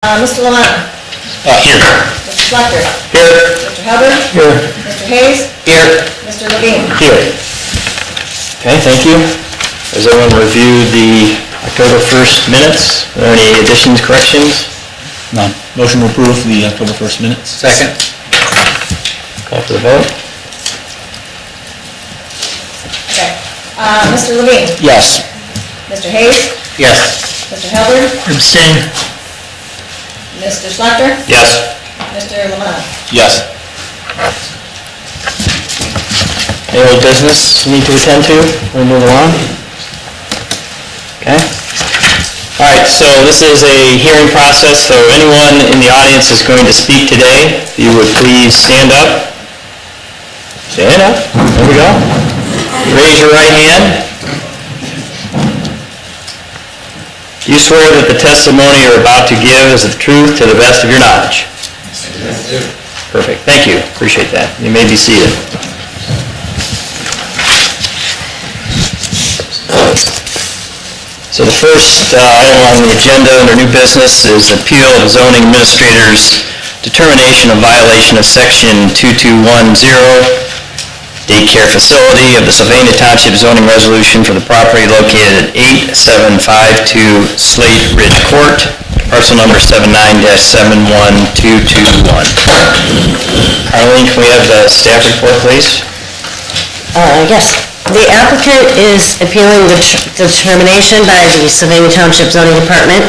Mr. Lamont. Here. Mr. Schlechter. Here. Mr. Hubbard. Here. Mr. Hayes. Here. Mr. Levine. Here. Okay, thank you. Has everyone reviewed the October 1st minutes? Are there any additions, corrections? None. Motion to approve the October 1st minutes. Second. Call for the vote. Okay. Mr. Levine. Yes. Mr. Hayes. Yes. Mr. Hubbard. Abstain. Mr. Schlechter. Yes. Mr. Lamont. Yes. Any old business you need to attend to? We'll move along. Okay. All right, so this is a hearing process, so anyone in the audience is going to speak today. If you would please stand up. Stand up. There we go. Raise your right hand. Do you swear that the testimony you're about to give is the truth to the best of your knowledge? Yes, I do. Perfect. Thank you. Appreciate that. You may be seated. So the first item on the agenda under new business is appeal of zoning administrator's determination of violation of section 2210 daycare facility of the Sylvania Township zoning resolution for the property located at 8752 Slate Ridge Court, parcel number 79-71221. Arlene, can we have the staff report, please? Yes. The applicant is appealing the determination by the Sylvania Township Zoning Department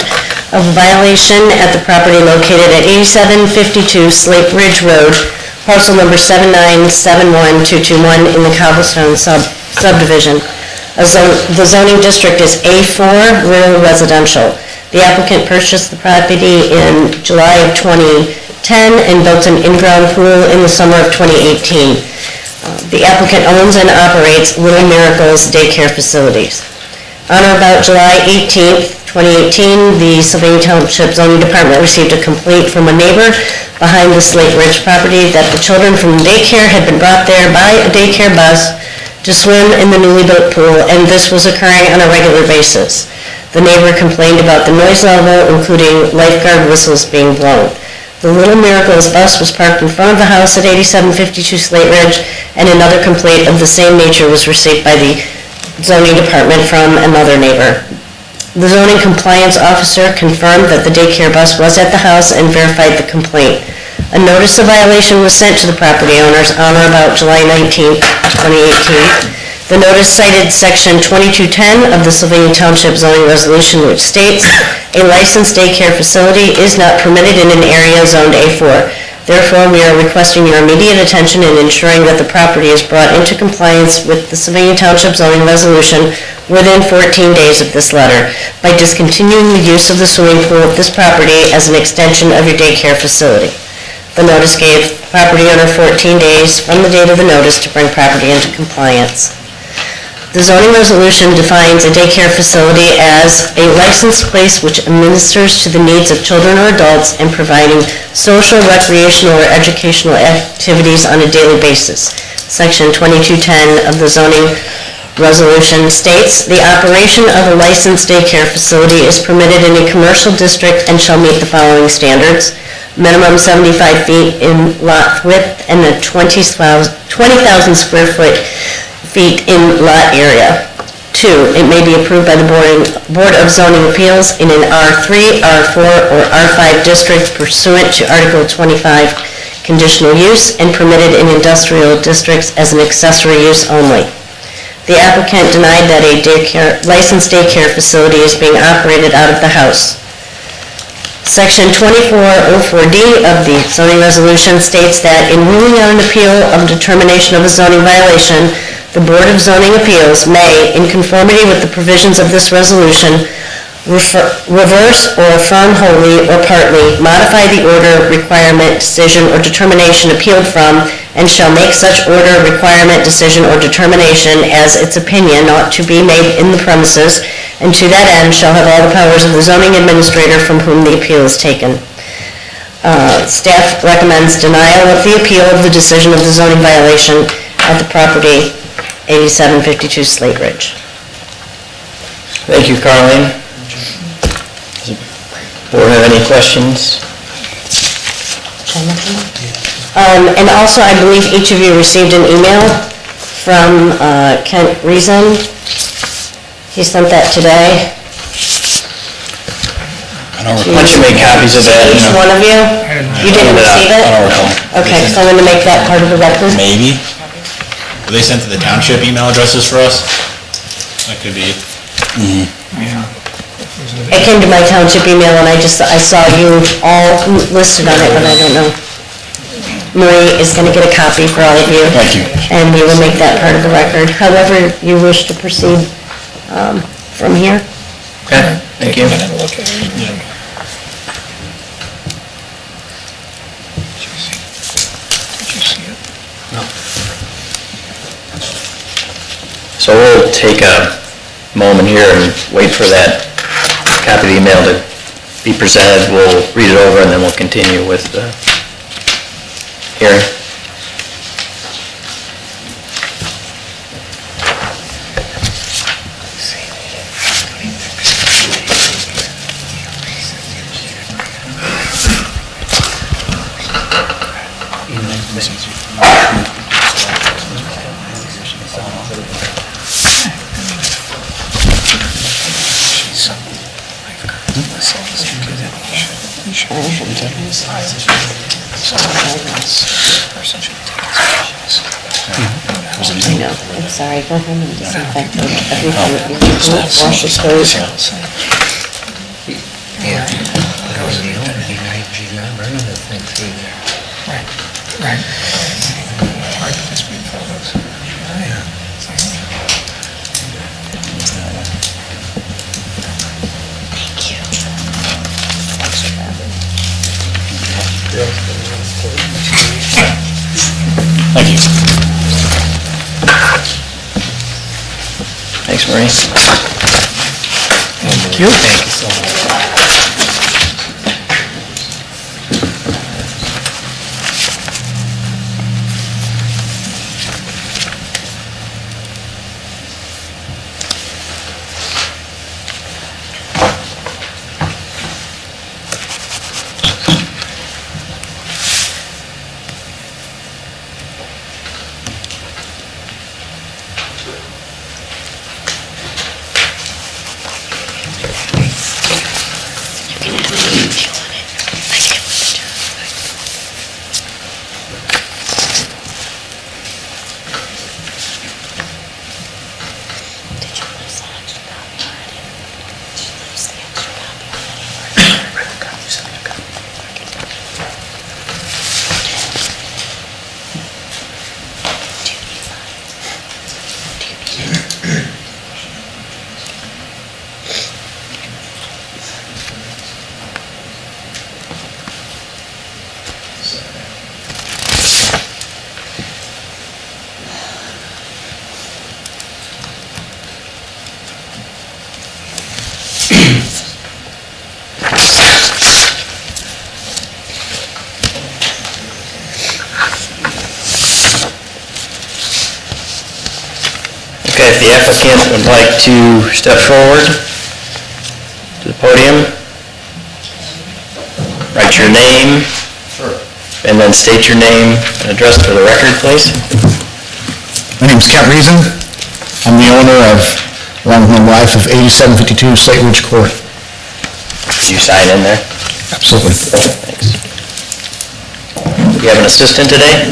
of a violation at the property located at 8752 Slate Ridge Road, parcel number 79-71221 in the Cobblestone subdivision. The zoning district is A4, rural residential. The applicant purchased the property in July of 2010 and built an in-ground pool in the summer of 2018. The applicant owns and operates Little Miracles daycare facilities. On or about July 18th, 2018, the Sylvania Township Zoning Department received a complaint from a neighbor behind the Slate Ridge property that the children from daycare had been brought there by a daycare bus to swim in the newly built pool, and this was occurring on a regular basis. The neighbor complained about the noise level, including lifeguard whistles being blown. The Little Miracles bus was parked in front of the house at 8752 Slate Ridge, and another complaint of the same nature was received by the zoning department from another neighbor. The zoning compliance officer confirmed that the daycare bus was at the house and verified the complaint. A notice of violation was sent to the property owners on or about July 19, 2018. The notice cited section 2210 of the Sylvania Township zoning resolution, which states, a licensed daycare facility is not permitted in an area zoned A4. Therefore, we are requesting your immediate attention in ensuring that the property is brought into compliance with the Sylvania Township zoning resolution within 14 days of this letter by discontinuing the use of the swimming pool of this property as an extension of your daycare facility. The notice gave property owner 14 days from the date of the notice to bring property into compliance. The zoning resolution defines a daycare facility as a licensed place which administers to the needs of children or adults and providing social, recreational, or educational activities on a daily basis. Section 2210 of the zoning resolution states, the operation of a licensed daycare facility is permitted in a commercial district and shall meet the following standards. Minimum 75 feet in lot width and a 20,000 square feet in lot area. 2, it may be approved by the Board of Zoning Appeals in an R3, R4, or R5 district pursuant to Article 25 conditional use and permitted in industrial districts as an accessory use only. The applicant denied that a licensed daycare facility is being operated out of the house. Section 2404D of the zoning resolution states that in ruling on an appeal of determination of a zoning violation, the Board of Zoning Appeals may, in conformity with the provisions of this resolution, reverse or affirm wholly or partly, modify the order, requirement, decision, or determination appealed from, and shall make such order, requirement, decision, or determination as its opinion ought to be made in the premises, and to that end shall have all the powers of the zoning administrator from whom the appeal is taken. Staff recommends denial of the appeal of the decision of the zoning violation at the property 8752 Slate Ridge. Thank you, Carleen. Board have any questions? And also, I believe each of you received an email from Kent Reason. He sent that today. I don't Why don't you make copies of that? Each one of you? You didn't receive it? I don't recall. Okay, so I'm going to make that part of the record. Maybe. Were they sent to the township email addresses for us? That could be it. It came to my township email, and I saw you all listed on it, but I don't know. Marie is going to get a copy for all of you. Thank you. And we will make that part of the record, however you wish to proceed from here. Okay, thank you. So we'll take a moment here and wait for that copy of the email to be presented. We'll read it over and then we'll continue with the hearing. I know, I'm sorry, go home and disinfect everything that you do, wash your clothes. Yeah, but I was in the open, she got rid of the thing through there. Right. Hard to just read photos. Thank you. Thanks, Marie. Thank you. Thank you so much. Okay, if the applicant would like to step forward to the podium, write your name, and then state your name and address for the record, please. My name's Kent Reason. I'm the owner of, along with my wife, of 8752 Slate Ridge Court. You sign in there. Absolutely. Thanks. Do you have an assistant today?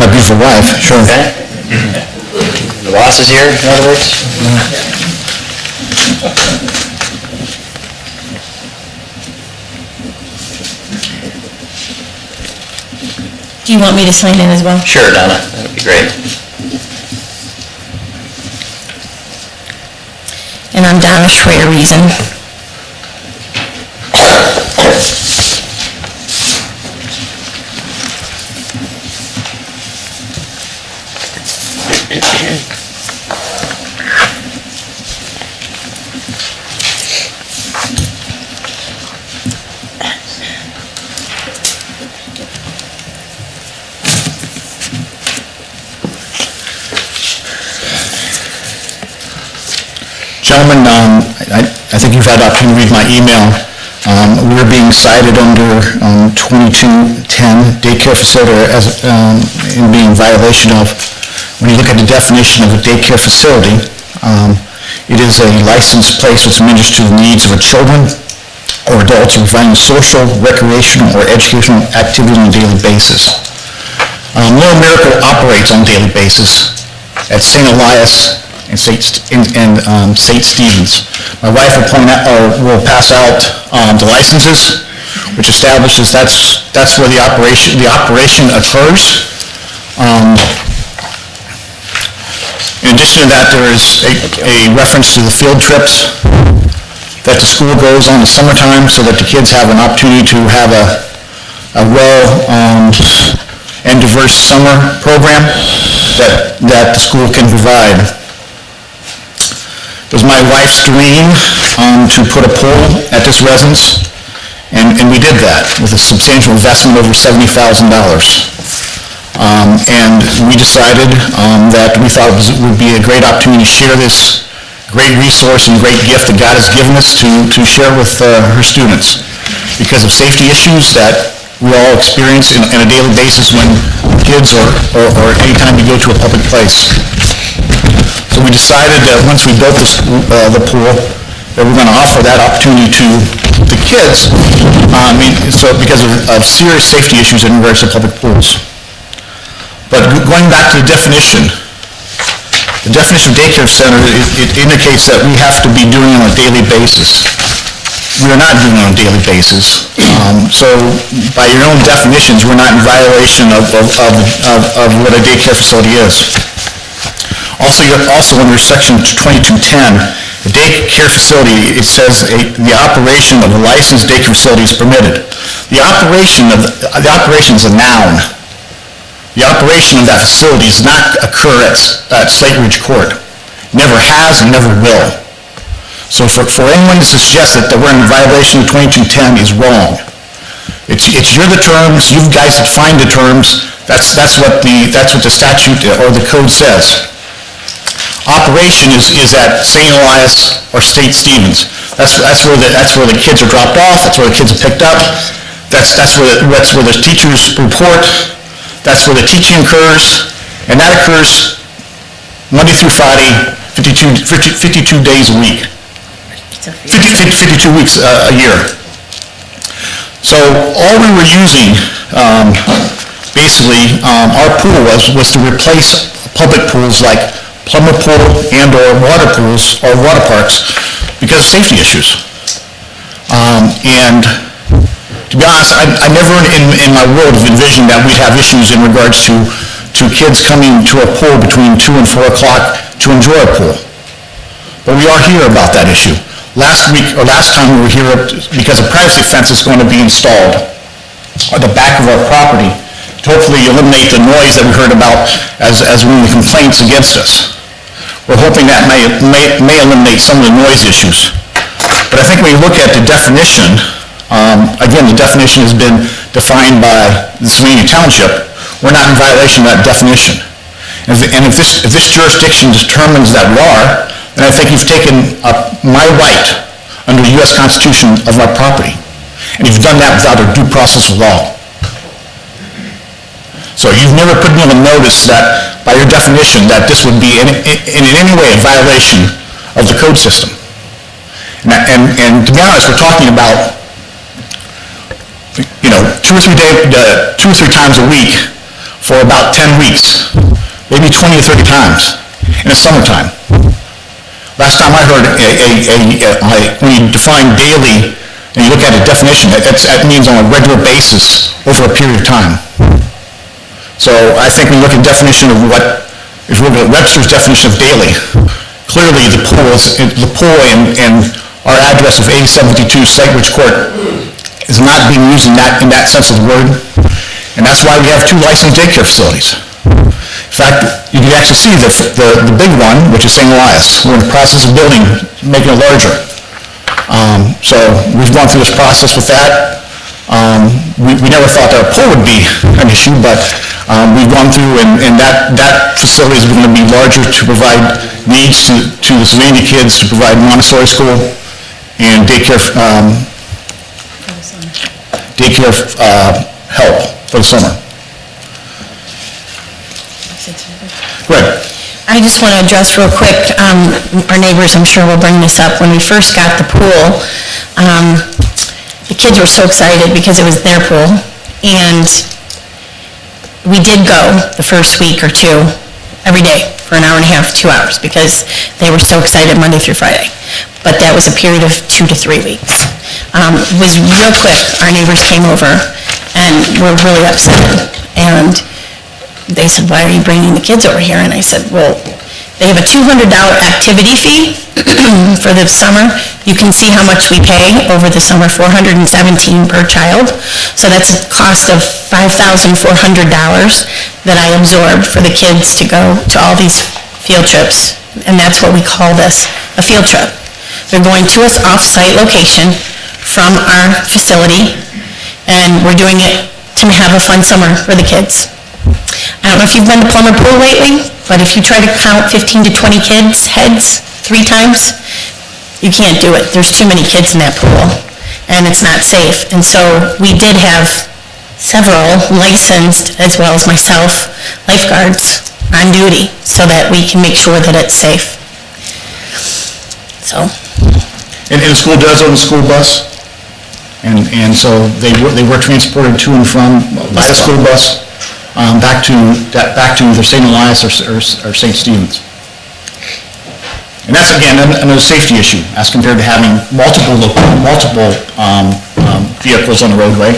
My beautiful wife, sure. Okay. The boss is here, in other words? Do you want me to sign in as well? Sure, Donna, that would be great. And I'm Donna Schwer Reason. Gentlemen, I think you've had the opportunity to read my email. We're being cited under 2210 daycare facility as in being in violation of, when you look at the definition of a daycare facility, it is a licensed place which ministers to the needs of children or adults who are providing social, recreational, or educational activity on a daily basis. Little Miracle operates on a daily basis at St. Elias and St. Stephen's. My wife will pass out the licenses, which establishes that's where the operation occurs. In addition to that, there is a reference to the field trips that the school goes on in the summertime so that the kids have an opportunity to have a well and diverse summer program that the school can provide. It was my wife's dream to put a pool at this residence, and we did that with a substantial investment over $70,000. And we decided that we thought it would be a great opportunity to share this great resource and great gift that God has given us to share with her students because of safety issues that we all experience on a daily basis when kids or anytime you go to a public place. So we decided that once we built the pool, that we're going to offer that opportunity to the kids because of serious safety issues in regards to public pools. But going back to the definition of daycare center, it indicates that we have to be doing it on a daily basis. We are not doing it on a daily basis. So by your own definitions, we're not in violation of what a daycare facility is. Also under section 2210, the daycare facility, it says the operation of a licensed daycare facility is permitted. The operation is a noun. The operation of that facility does not occur at Slate Ridge Court. Never has and never will. So for anyone to suggest that we're in violation of 2210 is wrong. You're the terms, you guys define the terms, that's what the statute or the code says. Operation is at St. Elias or St. Stephen's. That's where the kids are dropped off, that's where the kids are picked up, that's where the teachers report, that's where the teaching occurs, and that occurs Monday through Friday, 52 days a week. 52 weeks a year. So all we were using, basically, our pool was to replace public pools like plumber pool and or water pools or water parks because of safety issues. And to be honest, I never in my world have envisioned that we'd have issues in regards to kids coming to a pool between 2 and 4 o'clock to enjoy a pool. But we are here about that issue. Last time we were here because a privacy fence is going to be installed at the back of our property to hopefully eliminate the noise that we heard about as one of the complaints against us. We're hoping that may eliminate some of the noise issues. But I think when you look at the definition, again, the definition has been defined by the Sylvania Township. We're not in violation of that definition. And if this jurisdiction determines that we are, then I think you've taken my right under the U.S. Constitution of my property. And you've done that without a due process of law. So you've never put me on notice that, by your definition, that this would be in any way a violation of the code system. And to be honest, we're talking about, 2 or 3 times a week for about 10 weeks, maybe 20 or 30 times in the summertime. Last time I heard when you define daily and you look at a definition, that means on a regular basis over a period of time. So I think when you look at definition of if we look at Webster's definition of daily, clearly the pool and our address of 8752 Slate Ridge Court is not being used in that sense of the word. And that's why we have 2 licensed daycare facilities. In fact, you can actually see the big one, which is St. Elias. We're in the process of making it larger. So we've gone through this process with that. We never thought that a pool would be an issue, but we've gone through and that facility is going to be larger to provide needs to the Sylvania kids, to provide Montessori school and daycare daycare help for the summer. Greg? I just want to address real quick, our neighbors, I'm sure will bring this up. When we first got the pool, the kids were so excited because it was their pool. And we did go the first week or two, every day, for an hour and a half, 2 hours, because they were so excited Monday through Friday. But that was a period of 2 to 3 weeks. It was real quick, our neighbors came over and were really upset. And they said, why are you bringing the kids over here? And I said, well, they have a $200 activity fee for the summer. You can see how much we pay over the summer, $417 per child. So that's a cost of $5,400 that I absorbed for the kids to go to all these field trips. And that's what we call this, a field trip. They're going to an off-site location from our facility, and we're doing it to have a fun summer for the kids. I don't know if you've been to Plummer Pool lately, but if you try to count 15 to 20 kids' heads 3 times, you can't do it. There's too many kids in that pool, and it's not safe. And so we did have several licensed, as well as myself, lifeguards on duty so that we can make sure that it's safe. So. And the school does own a school bus, and so they were transported to and from by a school bus back to either St. Elias or St. Stephen's. And that's, again, another safety issue as compared to having multiple vehicles on the roadway.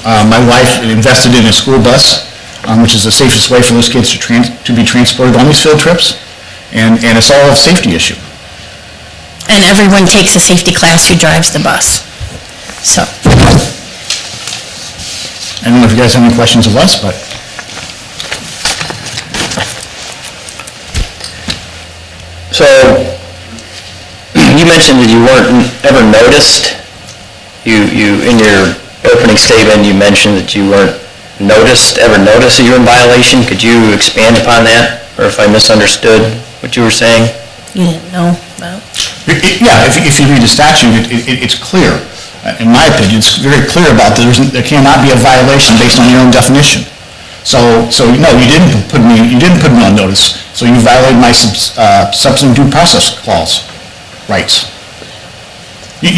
My wife invested in a school bus, which is the safest way for those kids to be transported on these field trips, and it's all a safety issue. And everyone takes a safety class who drives the bus. So. I don't know if you guys have any questions of us, but. So, you mentioned that you weren't ever noticed. You in your opening statement, you mentioned that you weren't ever noticed that you were in violation. Could you expand upon that, or if I misunderstood what you were saying? You didn't know about? Yeah, if you read the statute, it's clear. In my opinion, it's very clear about there cannot be a violation based on your own definition. So no, you didn't put me on notice. So you violated my substantive due process clause rights. You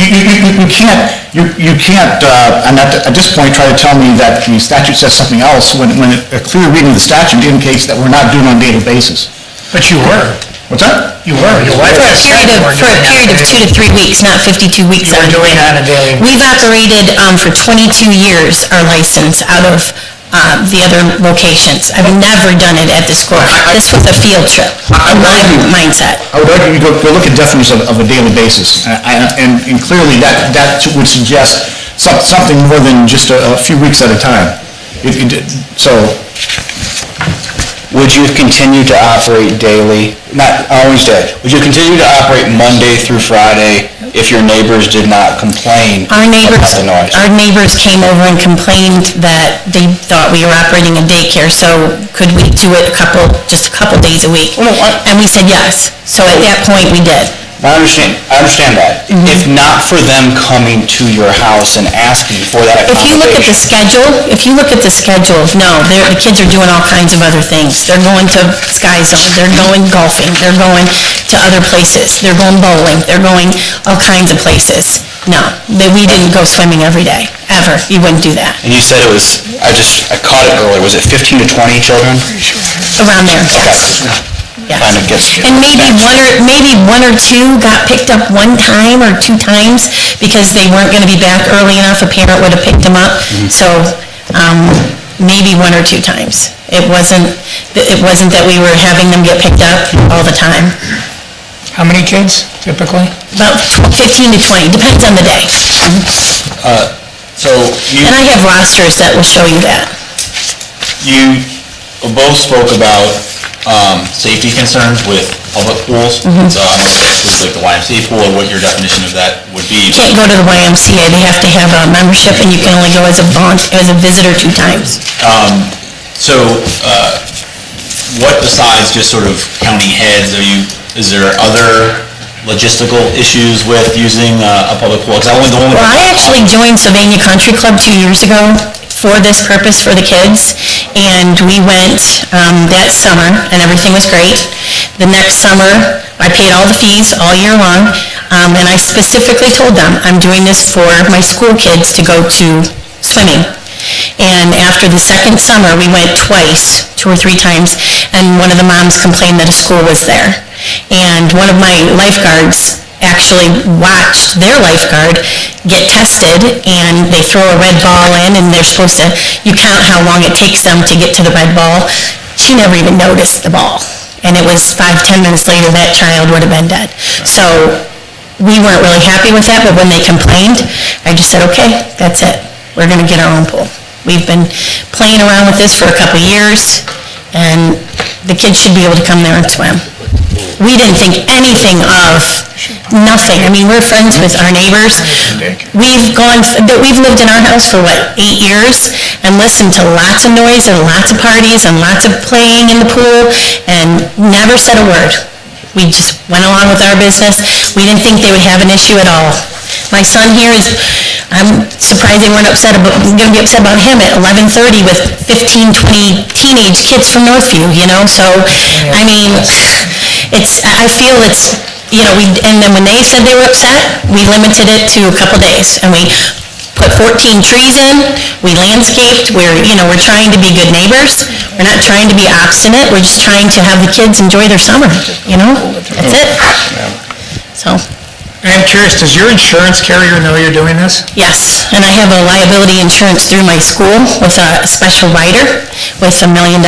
can't at this point try to tell me that the statute says something else when a clear reading of the statute indicates that we're not doing it on a daily basis. But you were. What's that? You were. Your wife For a has said period you were doing of that 2 to 3 weeks, not 52 weeks. You were doing that on a daily basis. We've operated for 22 years, our license, out of the other locations. I've never done it at the school. This was a field trip, in my mindset. I would argue you go look at definitions of a daily basis, and clearly that would suggest something more than just a few weeks at a time. So, would you continue to operate daily, not always day, would you continue to operate Monday through Friday if your neighbors did not complain Our about the noise? Our neighbors came over and complained that they thought we were operating a daycare, so could we do it just a couple days a week? Well, no, And we said yes. So at that point, we did. I understand that. If not for them coming to your house and asking for that If you look at the schedule, no, the kids are doing all kinds of other things. They're going to Sky Zone, they're going golfing, they're going to other places, they're going bowling, they're going all kinds of places. No, we didn't go swimming every day, ever. You wouldn't do that. And you said it was, I caught it earlier, was it 15 to 20 children? Around there, yes. Yes. Kind of gets... And maybe one or two got picked up 1 time or 2 times because they weren't going to be back early enough. A parent would have picked them up. So maybe 1 or 2 times. It wasn't that we were having them get picked up all the time. How many kids typically? About 15 to 20, depends on the day. So you... And I have rosters that will show you that. You both spoke about safety concerns with public pools. So I don't know if it was like the YMCA pool or what your definition of that would be. You can't go to the YMCA. They have to have a membership, and you can only go as a visitor 2 times. So what besides just sort of counting heads, is there other logistical issues with using a public pool? Because the only. Well, I actually joined Sylvania Country Club 2 years ago for this purpose for the kids, and we went that summer, and everything was great. The next summer, I paid all the fees all year long, and I specifically told them, I'm doing this for my school kids to go to swimming. And after the second summer, we went twice, 2 or 3 times, and one of the moms complained that a school was there. And one of my lifeguards actually watched their lifeguard get tested, and they throw a red ball in, and they're supposed to, you count how long it takes them to get to the red ball. She never even noticed the ball. And it was 5-10 minutes later, that child would have been dead. So we weren't really happy with that, but when they complained, I just said, okay, that's it. We're going to get our own pool. We've been playing around with this for a couple years, and the kids should be able to come there and swim. We didn't think anything of nothing. I mean, we're friends with our neighbors. We've lived in our house for, 8 years, and listened to lots of noise and lots of parties and lots of playing in the pool, and never said a word. We just went along with our business. We didn't think they would have an issue at all. My son here I'm surprised they weren't going to be upset about him at 11:30 with 15, 20 teenage kids from Northview, so, I mean, I feel it's, and then when they said they were upset, we limited it to a couple days, and we put 14 trees in, we landscaped, we're trying to be good neighbors, we're not trying to be obstinate, we're just trying to have the kids enjoy their summer, that's it. So. I'm curious, does your insurance carrier know you're doing this? Yes, and I have a liability insurance through my school with a special rider with $1 million.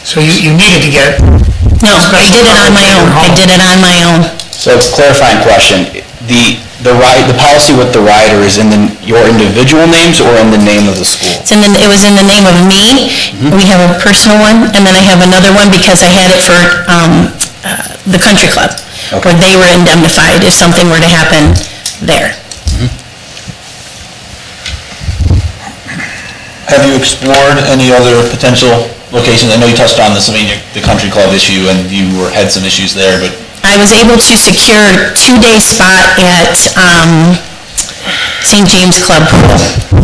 So you needed to get... No, I did it on my own. I did it on my own. So it's a clarifying question. The policy with the rider is in your individual names or in the name of the school? It was in the name of me. We have a personal one, and then I have another one because I had it for the country club, where they were indemnified if something were to happen there. Have you explored any other potential locations? I know you touched on the country club issue, and you had some issues there, but... I was able to secure a 2-day spot at St. James Club Pool,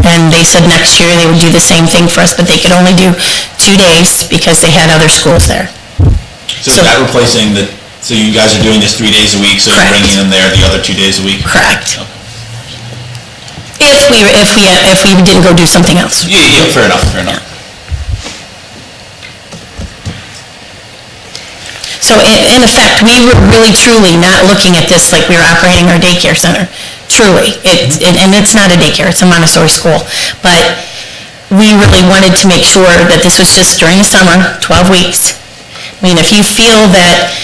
and they said next year they would do the same thing for us, but they could only do 2 days because they had other schools there. So is that replacing so you guys are doing this 3 days a week, so you're Correct. bringing them there the other 2 days a week? Correct. Okay. If we didn't go do something else. Yeah, fair enough. So in effect, we were really truly not looking at this like we were operating our daycare center. Truly. And it's not a daycare, it's a Montessori school. But we really wanted to make sure that this was just during the summer, 12 weeks. I mean, if you feel that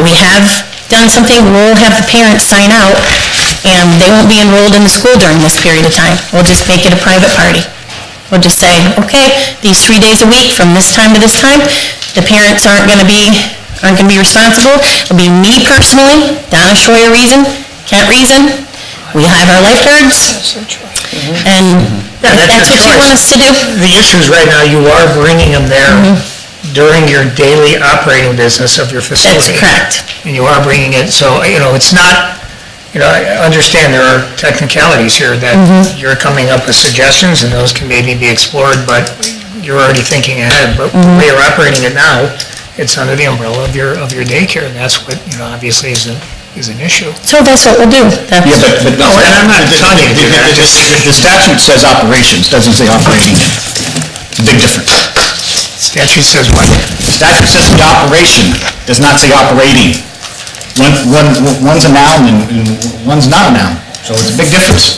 we have done something, we'll have the parents sign out, and they won't be enrolled in the school during this period of time. We'll just make it a private party. We'll just say, okay, these 3 days a week from this time to this time, the parents aren't going to be responsible. It'll be me personally, Donna Schroyer Kent Reason. We have our lifeguards, and that's what you want us to do. The issue is right now, you are bringing them there during your daily operating business of your facility. That's correct. And you are bringing it, so, it's not, I understand there are technicalities here that you're coming up with suggestions, and those can maybe be explored, but you're already thinking ahead. But the way you're operating it now, it's under the umbrella of your daycare, and that's what, obviously is an issue. So that's what we'll do. Yeah, but No, and I'm not telling you to do that. The statute says operations, doesn't say operating. It's a big difference. Statute says what? The statute says the operation, does not say operating. One's a noun and one's not a noun, so it's a big difference.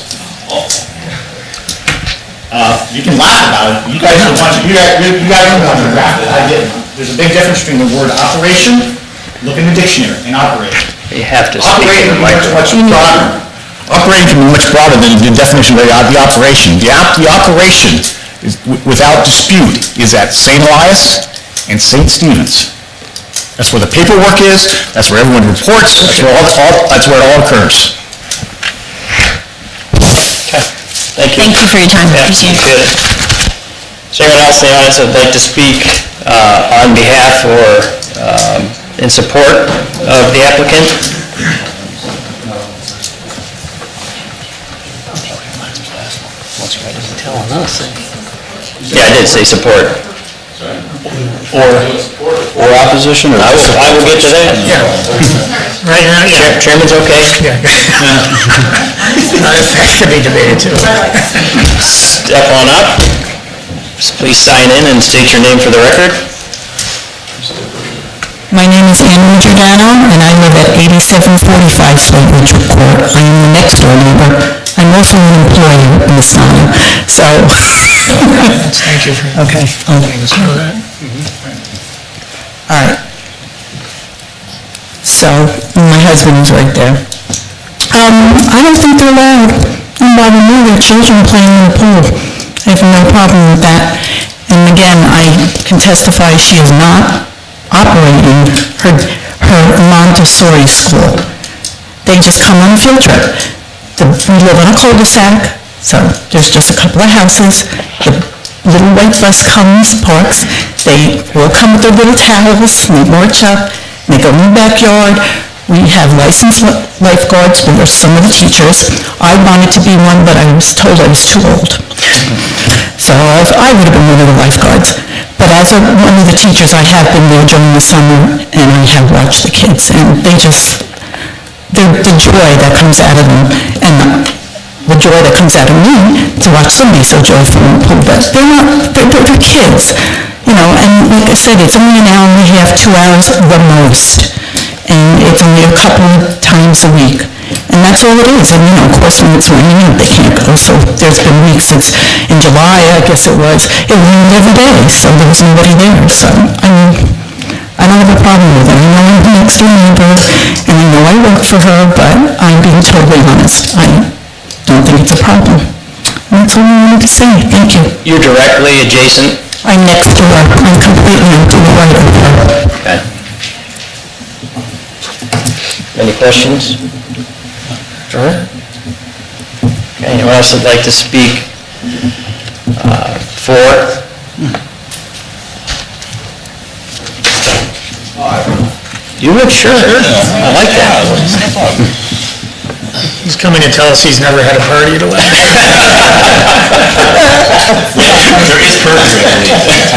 You can laugh about it, you guys don't want to laugh, I didn't. There's a big difference between the word operation, look in the dictionary, and operate. You have to speak Operating in the can be much microphone. broader. Operating can be much broader than the definition of the operation. The operation, without dispute, is at St. Elias and St. Stephen's. That's where the paperwork is, that's where everyone reports, that's where it all occurs. Okay, thank you. Thank you for your time. Appreciate it. Is there anyone else in the audience that would like to speak on behalf or in support of the applicant? Yeah, I did say support. Or opposition, or? I will get to that. Right now, yeah. Chairman's okay? Yeah. That could be debated too. Step on up. Please sign in and state your name for the record. My name is Anne Giordano, and I live at 8745 Slate Ridge Court. I am the next door neighbor. I'm also an employee in the sign, so... Thank you for Okay. letting us know that. All right. So, my husband is right there. I don't think they're allowed. And by the new, their children playing in the pool. I have no problem with that. And again, I can testify she is not operating her Montessori school. They just come on a field trip. We live on a cul-de-sac, so there's just a couple of houses. The little white bus comes, parks. They will come with their little towels, and they march up, and they go in the backyard. We have licensed lifeguards. We are some of the teachers. I wanted to be one, but I was told I was too old. So I would have been one of the lifeguards. But as one of the teachers, I have been there during the summer, and I have watched the kids, and they just, the joy that comes out of them, and the joy that comes out of me to watch somebody so joyful in the pool, but they're kids, you know, and like I said, it's only an hour and a half, 2 hours the most, and it's only a couple of times a week. And that's all it is. And, you know, of course, when it's raining out, they can't go. So there's been weeks since, in July, I guess it rained every day, so there was nobody there. So, I mean, I don't have a problem with it. I know I'm the next door neighbor, and I know I work for her, but I'm being totally honest. I don't think it's a problem. And that's all I wanted to say. Thank you. You're directly adjacent? I'm next door. I'm completely to the right of her. Okay. Any questions? Sure. Okay, anyone else would like to speak for? You would? Sure. I like that. He's coming to tell us he's never had a party at 11. There is perjury, I believe.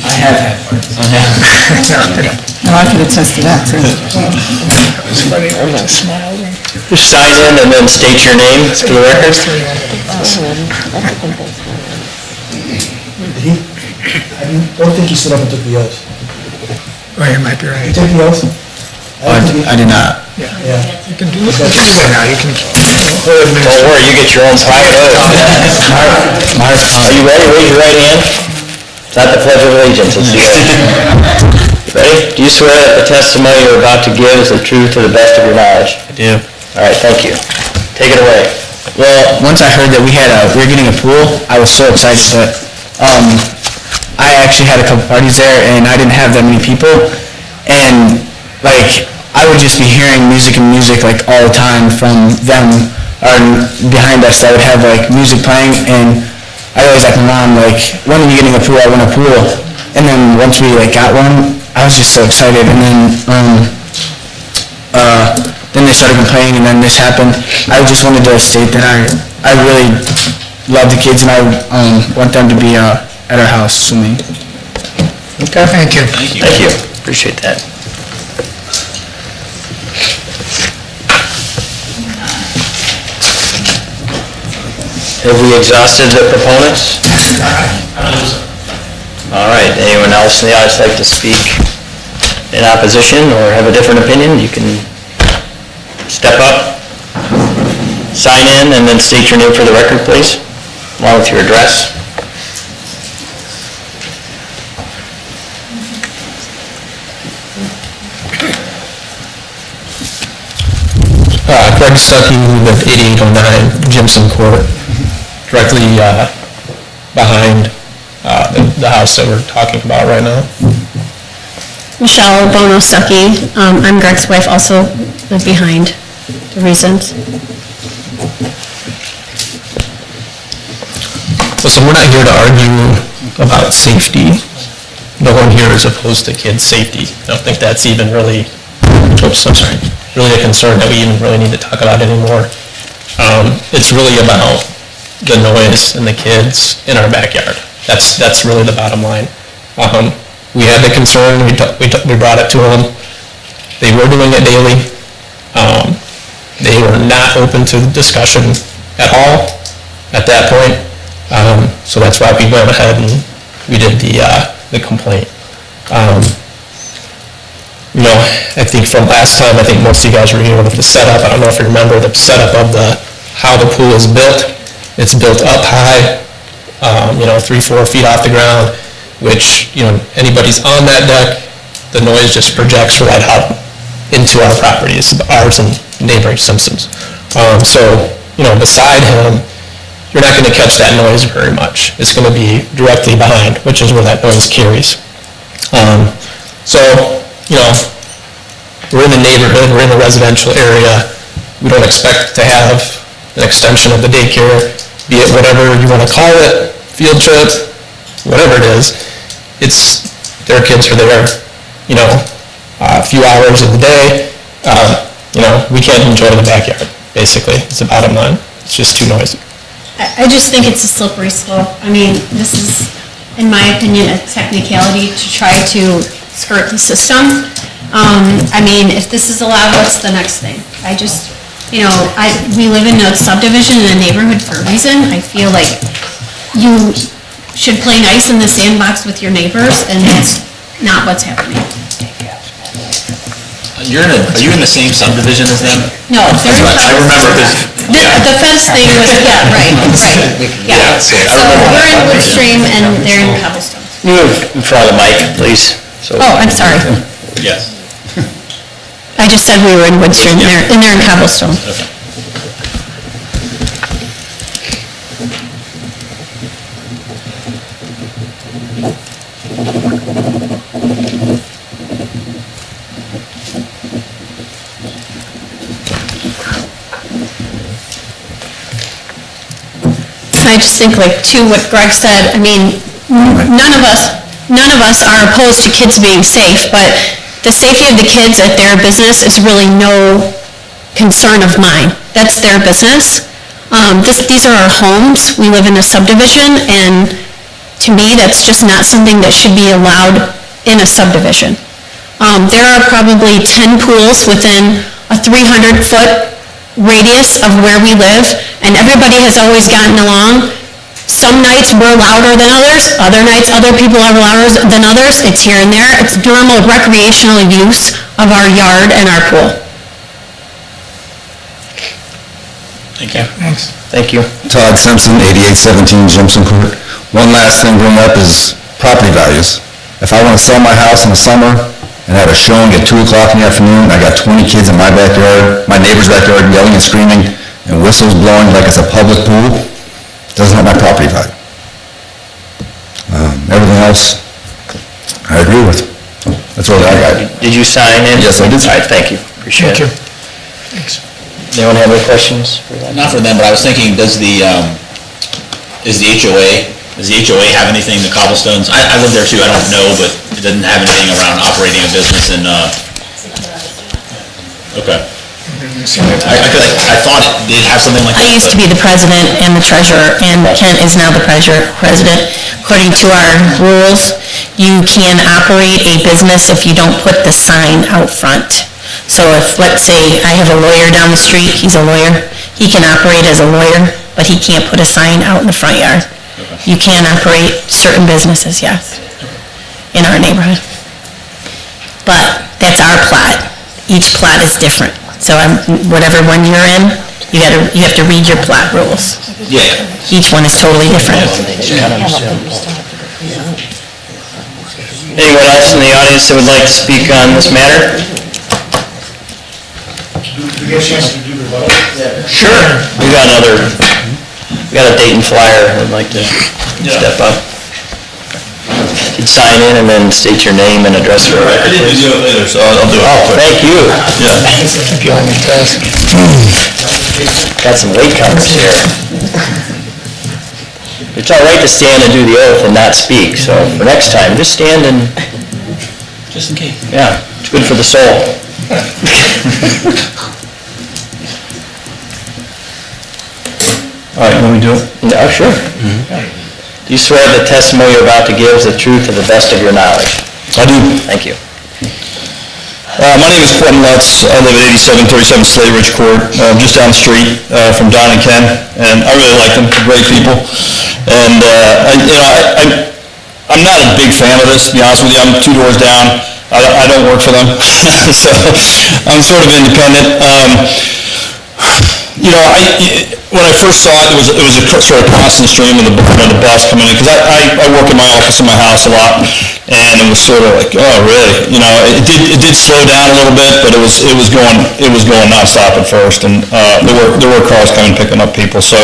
I have had parties. No, I could attest to that, too. It's funny, I just smiled. Just sign in and then state your name for the record. I don't think he stood up and took the oath. Oh, you might be right. You took the oath? I did not. Yeah. Yeah. You can do it now, you can... Don't worry, you get your own private oath. Are you ready? Raise your right hand. It's not the Pledge of Allegiance, it's the oath. Ready? Do you swear that the testimony you're about to give is the truth to the best of your knowledge? I do. All right, thank you. Take it away. Well, once I heard that we were getting a pool, I was so excited, but, I actually had a couple parties there, and I didn't have that many people, and, like, I would just be hearing music, like, all the time from them, or behind us. I would have, like, music playing, and I always asked my mom, like, when are you getting a pool? I want a pool. And then once we, like, got one, I was just so excited, and then they started complaining, and then this happened. I just wanted to state that I really love the kids, and I want them to be at our house swimming. Okay. Thank you. Thank you. Appreciate that. Have we exhausted the proponents? All right, anyone else in the audience like to speak in opposition or have a different opinion? You can step up, sign in, and then state your name for the record, please, along with your address. Greg Stuckey, we live at 8809 Jimson Court, directly behind the house that we're talking about right now. Michelle Bono Stuckey. I'm Greg's wife, also live behind the reasons. Listen, we're not here to argue about safety. no one here is opposed to kids' safety. I don't think that's even really, really a concern that we even really need to talk about anymore. It's really about the noise and the kids in our backyard. That's really the bottom line. We had the concern, we brought it to them. They were doing it daily. They were not open to discussion at all at that point. So that's why we went ahead and we did the complaint. You know, I think from last time, I think most of you guys were here with the setup. I don't know if you remember the setup of how the pool is built. It's built up high, 3-4 feet off the ground, which, anybody's on that deck, the noise just projects right out into our properties, ours and neighboring Simpsons. Beside him, you're not going to catch that noise very much. It's going to be directly behind, which is where that noise carries. We're in the neighborhood, we're in the residential area. We don't expect to have an extension of the daycare, be it whatever you want to call it, field trip, whatever it is. It's, their kids are there, a few hours of the day. We can't enjoy the backyard, basically. It's the bottom line. It's just too noisy. I just think it's a slippery slope. I mean, this is, in my opinion, a technicality to try to skirt the system. If this is allowed, what's the next thing? We live in a subdivision in a neighborhood for a reason. I feel like you should play nice in the sandbox with your neighbors, and that's not what's happening. Are you in the same subdivision as them? No, they're in I remember because... The fence thing was, right. Yeah. So we're in Woodstream and they're in Cobblestone. Move in front of the mic, please. Oh, I'm sorry. Yes. I just said we were in Woodstream and they're in Cobblestone. Okay. I just think what Greg said, none of us are opposed to kids being safe, but the safety of the kids at their business is really no concern of mine. That's their business. These are our homes. We live in a subdivision, and to me, that's just not something that should be allowed in a subdivision. There are probably 10 pools within a 300-foot radius of where we live, and everybody has always gotten along. Some nights we're louder than others, other nights other people are louder than others. It's here and there. It's normal recreational use of our yard and our pool. Thank you. Thanks. Thank you. Todd Simpson, 8817 Jimson Court. One last thing bring up is property values. If I want to sell my house in the summer and have a showing at 2 o'clock in the afternoon, I got 20 kids in my backyard, my neighbor's backyard, yelling and screaming, and whistles blowing like it's a public pool, doesn't have my property value. Everything else, I agree with. That's all I got. Did you sign in? Yes, I did. All right, thank you. Appreciate it. Thanks. Anyone have any questions for that? Not for them, but I was thinking, does the HOA have anything, the Cobblestones? I live there too, I don't know, but it doesn't have anything around operating a business in, okay. I thought it did have something like that. I used to be the president and the treasurer, and Kent is now the president. According to our rules, you can operate a business if you don't put the sign out front. So if, let's say, I have a lawyer down the street, he's a lawyer, he can operate as a lawyer, but he can't put a sign out in the front yard. You can operate certain businesses, yes, in our neighborhood. But that's our plot. Each plot is different. So whatever one you're in, you have to read your plot rules. Yeah. Each one is totally different. Anyone else in the audience that would like to speak on this matter? Do you get a chance to do the vote? Sure. We got a Dayton flyer I'd like to step up. You'd sign in and then state your name and address for the record, please. I didn't do it later, so I'll do it. Oh, thank you. Keep you on your task. Got some latecomers here. It's all right to stand and do the oath and not speak, so for next time, just stand and, Just in case. yeah, it's good for the soul. All right, want me to do it? No, sure. Do you swear the testimony you're about to give is the truth to the best of your knowledge? I do. Thank you. My name is Quentin Lutz. I live at 8737 Slate Ridge Court, just down the street from Don and Ken, and I really like them. They're great people. And, I'm not a big fan of this, to be honest with you. I'm 2 doors down. I don't work for them, so I'm sort of independent. When I first saw it, it was a sort of constant stream of the bus coming in, because I work in my office in my house a lot, and it was sort of like, oh, really? It did slow down a little bit, but it was going nonstop at first, and there were cars coming picking up people. So,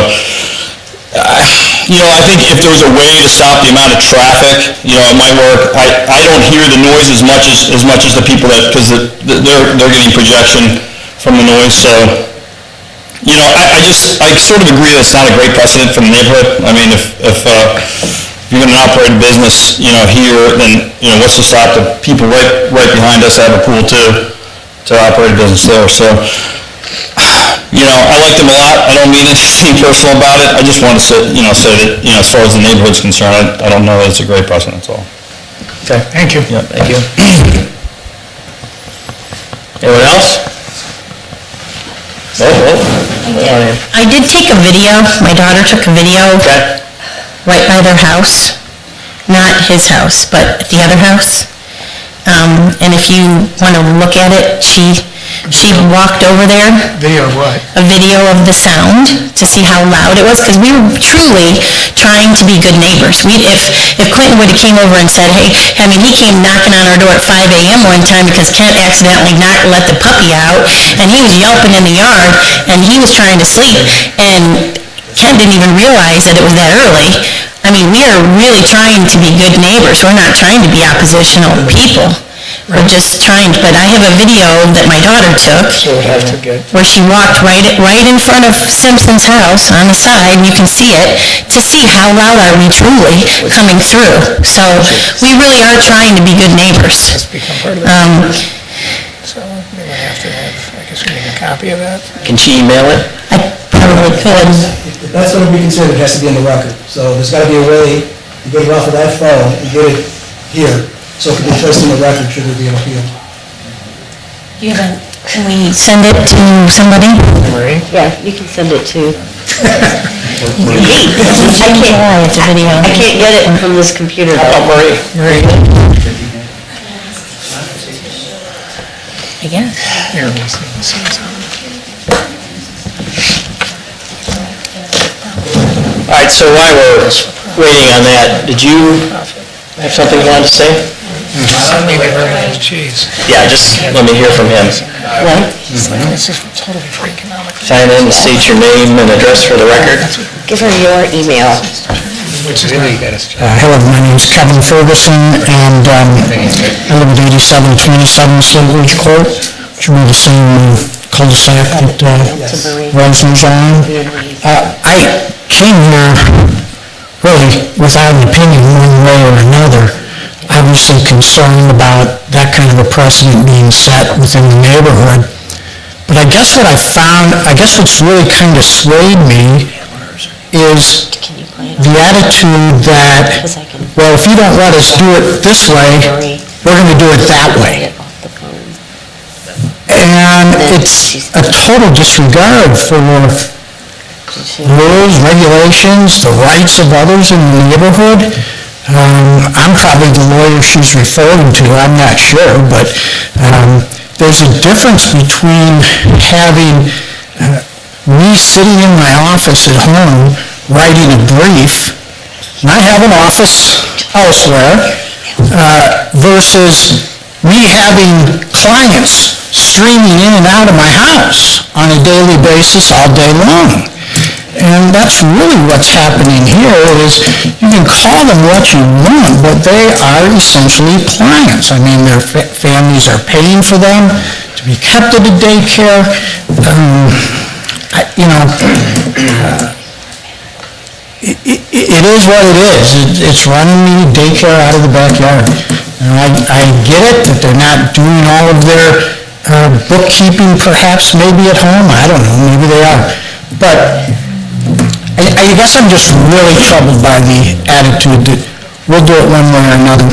I think if there was a way to stop the amount of traffic, it might work. I don't hear the noise as much as the people because they're getting projection from the noise. So, I sort of agree that it's not a great precedent for the neighborhood. I mean, if you're going to operate a business, here, then, what's to stop the people right behind us that have a pool too to operate a business there? So, I like them a lot. I don't mean anything personal about it. I just want to say that, as far as the neighborhood's concerned, I don't know that it's a great precedent, that's all. Okay. Thank you. Yeah, thank you. Anyone else? I did take a video, my daughter took a video right by their house, not his house, but the other house. And if you want to look at it, she walked over there. Video of what? A video of the sound to see how loud it was, because we were truly trying to be good neighbors. If Clinton would have came over and said, hey, he came knocking on our door at 5 a.m. one time because Kent accidentally let the puppy out, and he was yelping in the yard, and he was trying to sleep, and Kent didn't even realize that it was that early. We are really trying to be good neighbors. We're not trying to be oppositional people. We're just trying, but I have a video that my daughter took where she walked right in front of Simpson's house on the side, and you can see it, to see how loud are we truly coming through. So we really are trying to be good neighbors. That's become part of the So we might have to have, I guess we need a copy of that. Can she email it? I probably could. That's going to be considered, it has to be in the record. So there's got to be a way to get it off of that phone and get it here, so it can be placed in the record should there be an appeal. Can we send it to somebody? Yeah, you can send it to... It's a video. I can't get it from this computer, though. Marie. I guess. Here, let's see what's on. All right, so while we're waiting on that, did you have something you wanted to say? Jeez. Yeah, just let me hear from him. What? This is totally for economic. Sign in and state your name and address for the record. Give her your email. Hello, my name is Kevin Ferguson, and I live at 8727 Slate Ridge Court, which will be the same cul-de-sac that Rosen's on. I came here really without an opinion one way or another. Obviously concerned about that kind of a precedent being set within the neighborhood. But I guess what's really kind of swayed me is the attitude that, well, if you don't let us do it this way, we're going to do it that way. And it's a total disregard for rules, regulations, the rights of others in the neighborhood. I'm probably the lawyer she's referring to, I'm not sure, but there's a difference between having me sitting in my office at home writing a brief, and I have an office elsewhere, versus me having clients streaming in and out of my house on a daily basis all day long. And that's really what's happening here is you can call them what you want, but they are essentially clients. Their families are paying for them to be kept at a daycare. It is what it is. It's running the daycare out of the backyard. And I get it that they're not doing all of their bookkeeping perhaps maybe at home. I don't know, maybe they are. But I guess I'm just really troubled by the attitude that we'll do it one way or another.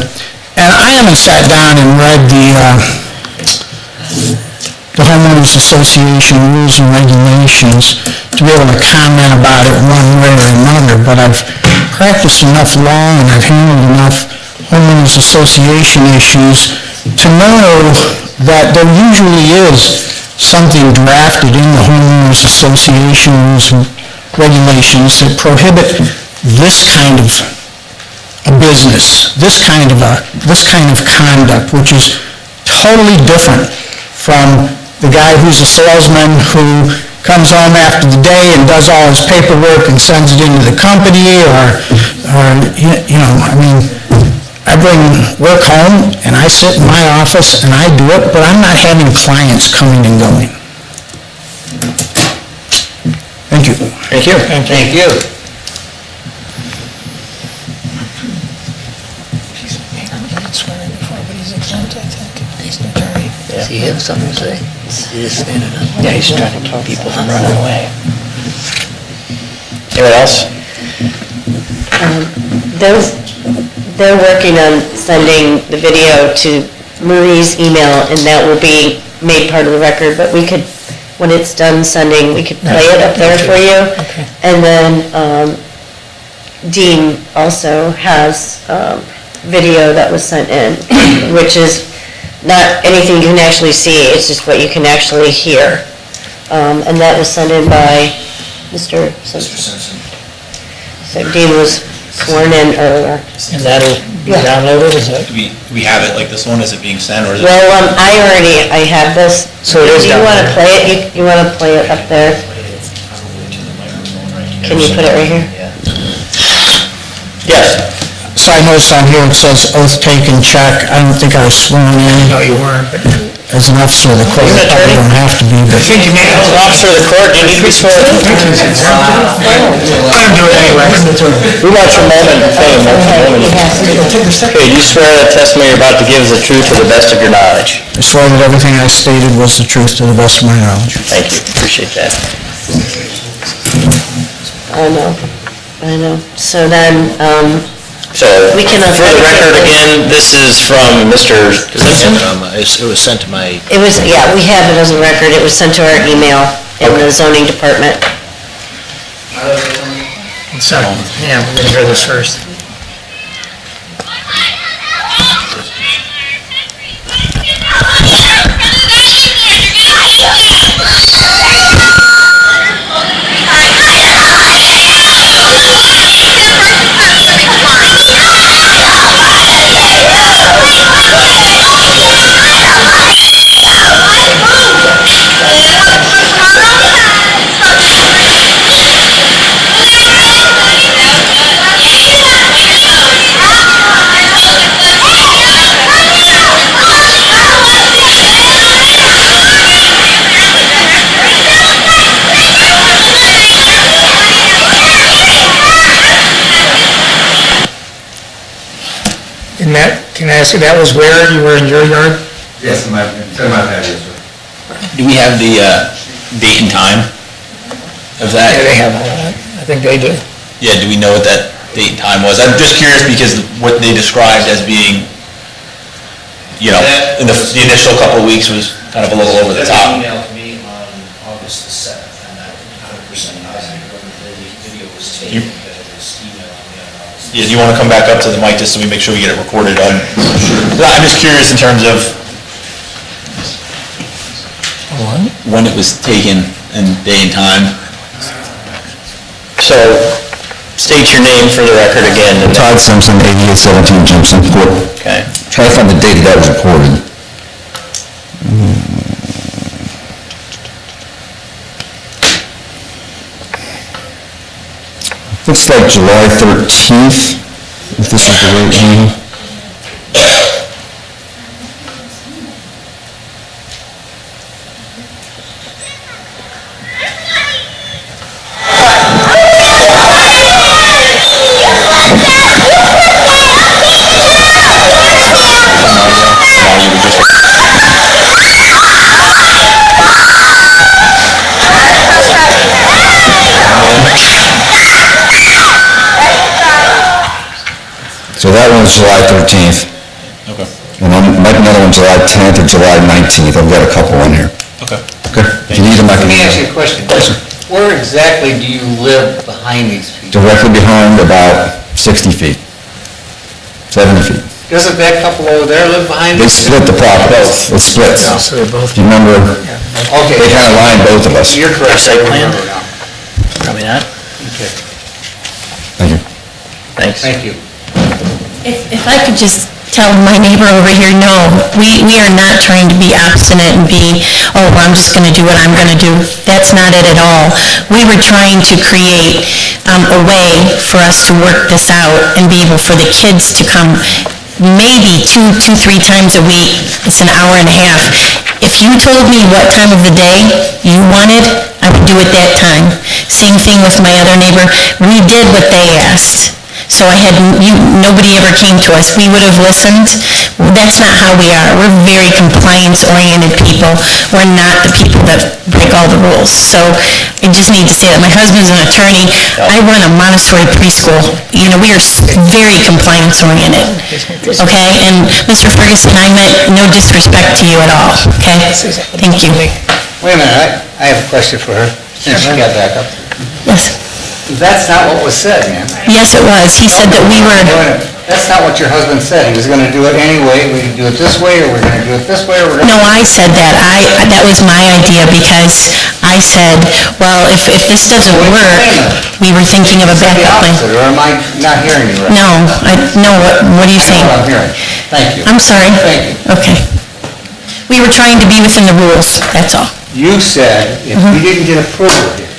And I haven't sat down and read the homeowners association rules and regulations to be able to comment about it one way or another, but I've practiced enough law and I've handled enough homeowners association issues to know that there usually is something drafted in the homeowners association rules and regulations that prohibit this kind of a business, this kind of conduct, which is totally different from the guy who's a salesman who comes home after the day and does all his paperwork and sends it into the company, or I mean, I bring work home and I sit in my office and I do it, but I'm not having clients coming and going. Thank you. Thank you. Thank you. Does he have something to say? Yeah, he's trying to keep people from running away. Anyone else? They're working on sending the video to Marie's email, and that will be made part of the record, but we could, when it's done sending, we could play it up there for you. And then Dean also has video that was sent in, which is not anything you can actually see, it's just what you can actually hear. And that was sent in by Mr. Simpson. So Dean was sworn in earlier. And that'll be downloaded, is it? Do we have it like this one? Is it being sent or is it? Well, I have this. So it is Do you want to downloaded. play it? You want to play it up there? Can you put it right here? Yes. So I noticed on here it says oath taken check. I don't think I was sworn in. No, you weren't, but As an officer of the court, I probably don't have to be, but... As an officer of the court, do you need to be sworn? let him do it anyway. We want your moment of fame. Okay, you swear that testimony you're about to give is the truth to the best of your knowledge. I swear that everything I stated was the truth to the best of my knowledge. Thank you, appreciate that. I know. So then, So, We can for the record, again, this is from Mr. Simpson? It was sent to my... it was, yeah, we have it as a record. It was sent to our email in the zoning department. So, yeah, we're gonna hear this first. And that, can I ask you, that was where you were in your yard? Yes, in my patio, sir. Do we have the date and time of that? Yeah, they have all that. I think they do. Yeah, do we know what that date and time was? I'm just curious because what they described as being, you know, in the initial couple of weeks was kind of a little over the top. Emailed me on August the 7th, and that 100% when the video was taken, but it was emailed me on August. Yeah, do you want to come back up to the mic just so we make sure we get it recorded? I'm just curious in terms of when it was taken and day and time. So, state your name for the record again. Todd Simpson, 8817 Jimson Court. Okay. Try to find the date that was recorded. Looks like July 13th, if this is the right one. So that one's July 13th. Okay. And I might be another one July 10th or July 19th. I've got a couple on here. Okay. Okay? If you need them, I Let can... me ask you a question. Where exactly do you live behind these people? Directly behind, about 60 feet. 70 feet. Doesn't that couple over there live behind? They split the property. It splits. So they're both... Do you remember? Okay. They kind of line both of us. You're correct. Site plan? I remember now. Probably not. Okay. Thank you. Thanks. Thank you. If I could just tell my neighbor over here, no, we are not trying to be obstinate and be, oh, well, I'm just going to do what I'm going to do. That's not it at all. We were trying to create a way for us to work this out and be able for the kids to come maybe two, 3 times a week. It's an hour and a half. If you told me what time of the day you wanted, I would do it that time. Same thing with my other neighbor. We did what they asked. So nobody ever came to us. We would have listened. That's not how we are. We're very compliance-oriented people. We're not the people that break all the rules. So I just need to say that my husband's an attorney. I run a Montessori preschool. You know, we are very compliance-oriented. Okay? And Mr. Ferguson, I meant no disrespect to you at all. Okay? Thank you. Wait a minute, I have a question for her, since she got back up. Yes. That's not what was said, man. Yes, it was. He said that we were... That's not what your husband said. He was gonna do it anyway. We can do it this way, or we're gonna do it this way, or we're gonna... No, I said that. That was my idea, because I said, well, if this doesn't work, we were thinking of a backup plan. Or am I not hearing you right? No, what are you saying? I know what I'm hearing. Thank you. I'm sorry. Thank you. Okay. We were trying to be within the rules, that's all. You said if we didn't get approval here,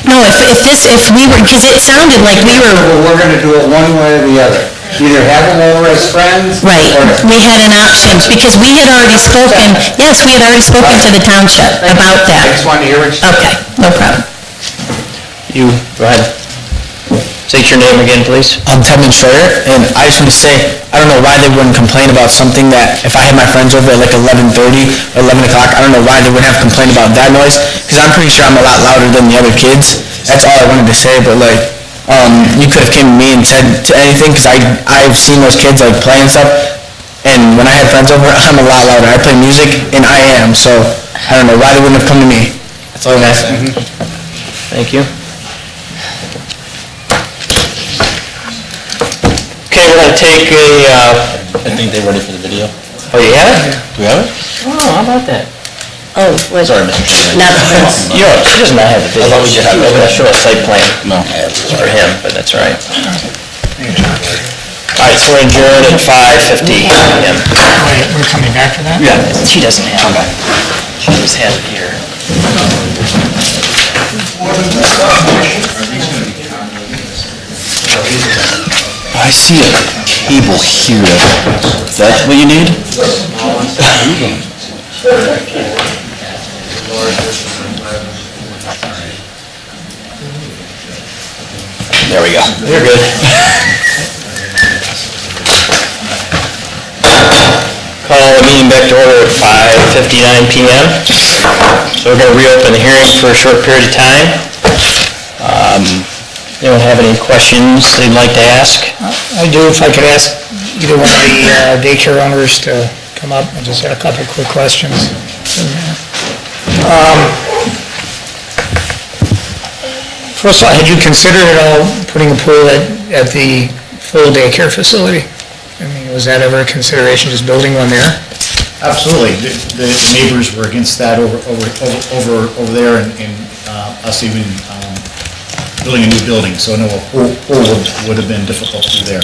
No, if we were, because it sounded like we were... we're gonna do it one way or the other. Either have them over as friends... Right, we had an option, because we had already spoken, yes, we had already spoken to the township about I that. just wanted to hear what you said. Okay, no problem. You, go ahead. State your name again, please. I'm Tevin Schroeder, and I just want to say, I don't know why they wouldn't complain about something that, if I had my friends over at like 11:30 or 11 o'clock, I don't know why they wouldn't have complained about that noise, because I'm pretty sure I'm a lot louder than the other kids. That's all I wanted to say, but like, you could have came to me and said to anything, because I've seen those kids like play and stuff, and when I had friends over, I'm a lot louder. I play music, and I am, so I don't know why they wouldn't have come to me. That's all I'm asking. Thank you. Okay, we're going to take I think they're ready for the video. Oh, you have it? Do we have it? Oh, how about that? Oh, wait. Sorry, Mr. Chairman. Not She does not have the video. I thought we did have it. We're going to show a site plan. No. It's for him, but that's all right. All right, so we're adjourned at 5:50 p.m. We're coming back for that? Yeah. She doesn't have it. She just has it here. I see a cable here. That's what you need? There we go. You're good. Call the meeting back to order at 5:59 p.m. So we're going to reopen the hearing for a short period of time. Anyone have any questions they'd like to ask? I do, if I could ask either one of the daycare owners to come up. I just had a couple of quick questions. First of all, had you considered at all putting a pool at the full daycare facility? I mean, was that ever a consideration, just building one there? Absolutely. The neighbors were against that over there, and us even building a new building, so no, a pool would have been difficult to do there.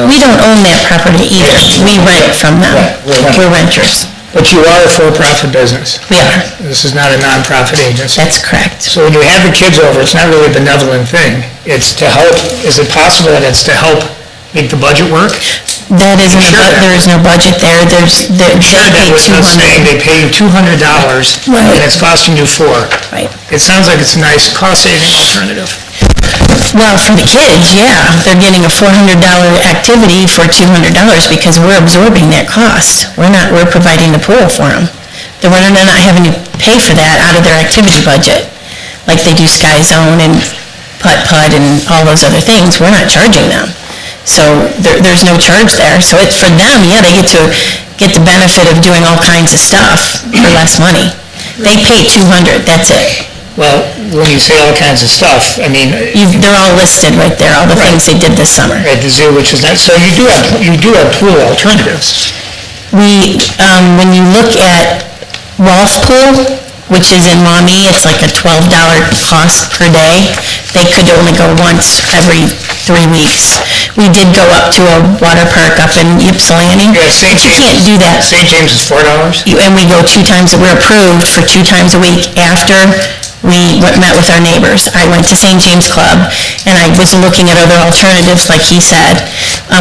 We don't own that property either. We rent from them. We're renters. But you are a for-profit business. We are. This is not a nonprofit agency. That's correct. So when you have the kids over, it's not really a benevolent thing. It's to help, is it possible that it's to help make the budget work? That isn't, there is no budget there. They pay That was us saying $200. they pay you $200 and it's costing you $4. Right. It sounds like it's a nice cost-saving alternative. Well, for the kids, yeah, they're getting a $400 activity for $200 because we're absorbing that cost. We're providing the pool for them. They're not having to pay for that out of their activity budget, like they do Sky Zone and Putt-Putt and all those other things. We're not charging them. So there's no charge there. So it's for them, yeah, they get the benefit of doing all kinds of stuff for less money. They pay $200, that's it. Well, when you say all kinds of stuff, I mean... They're all listed right there, all the things they did this summer. At the zoo, which is not, so you do have pool alternatives. We, when you look at Rolf Pool, which is in Maumee, it's like a $12 cost per day. They could only go once every 3 weeks. We did go up to a water park up in Ypsilanti. Yeah, St. But you James. can't do that. St. James is $4? And we go 2 times, we're approved for 2 times a week after we met with our neighbors. I went to St. James Club, and I was looking at other alternatives, like he said.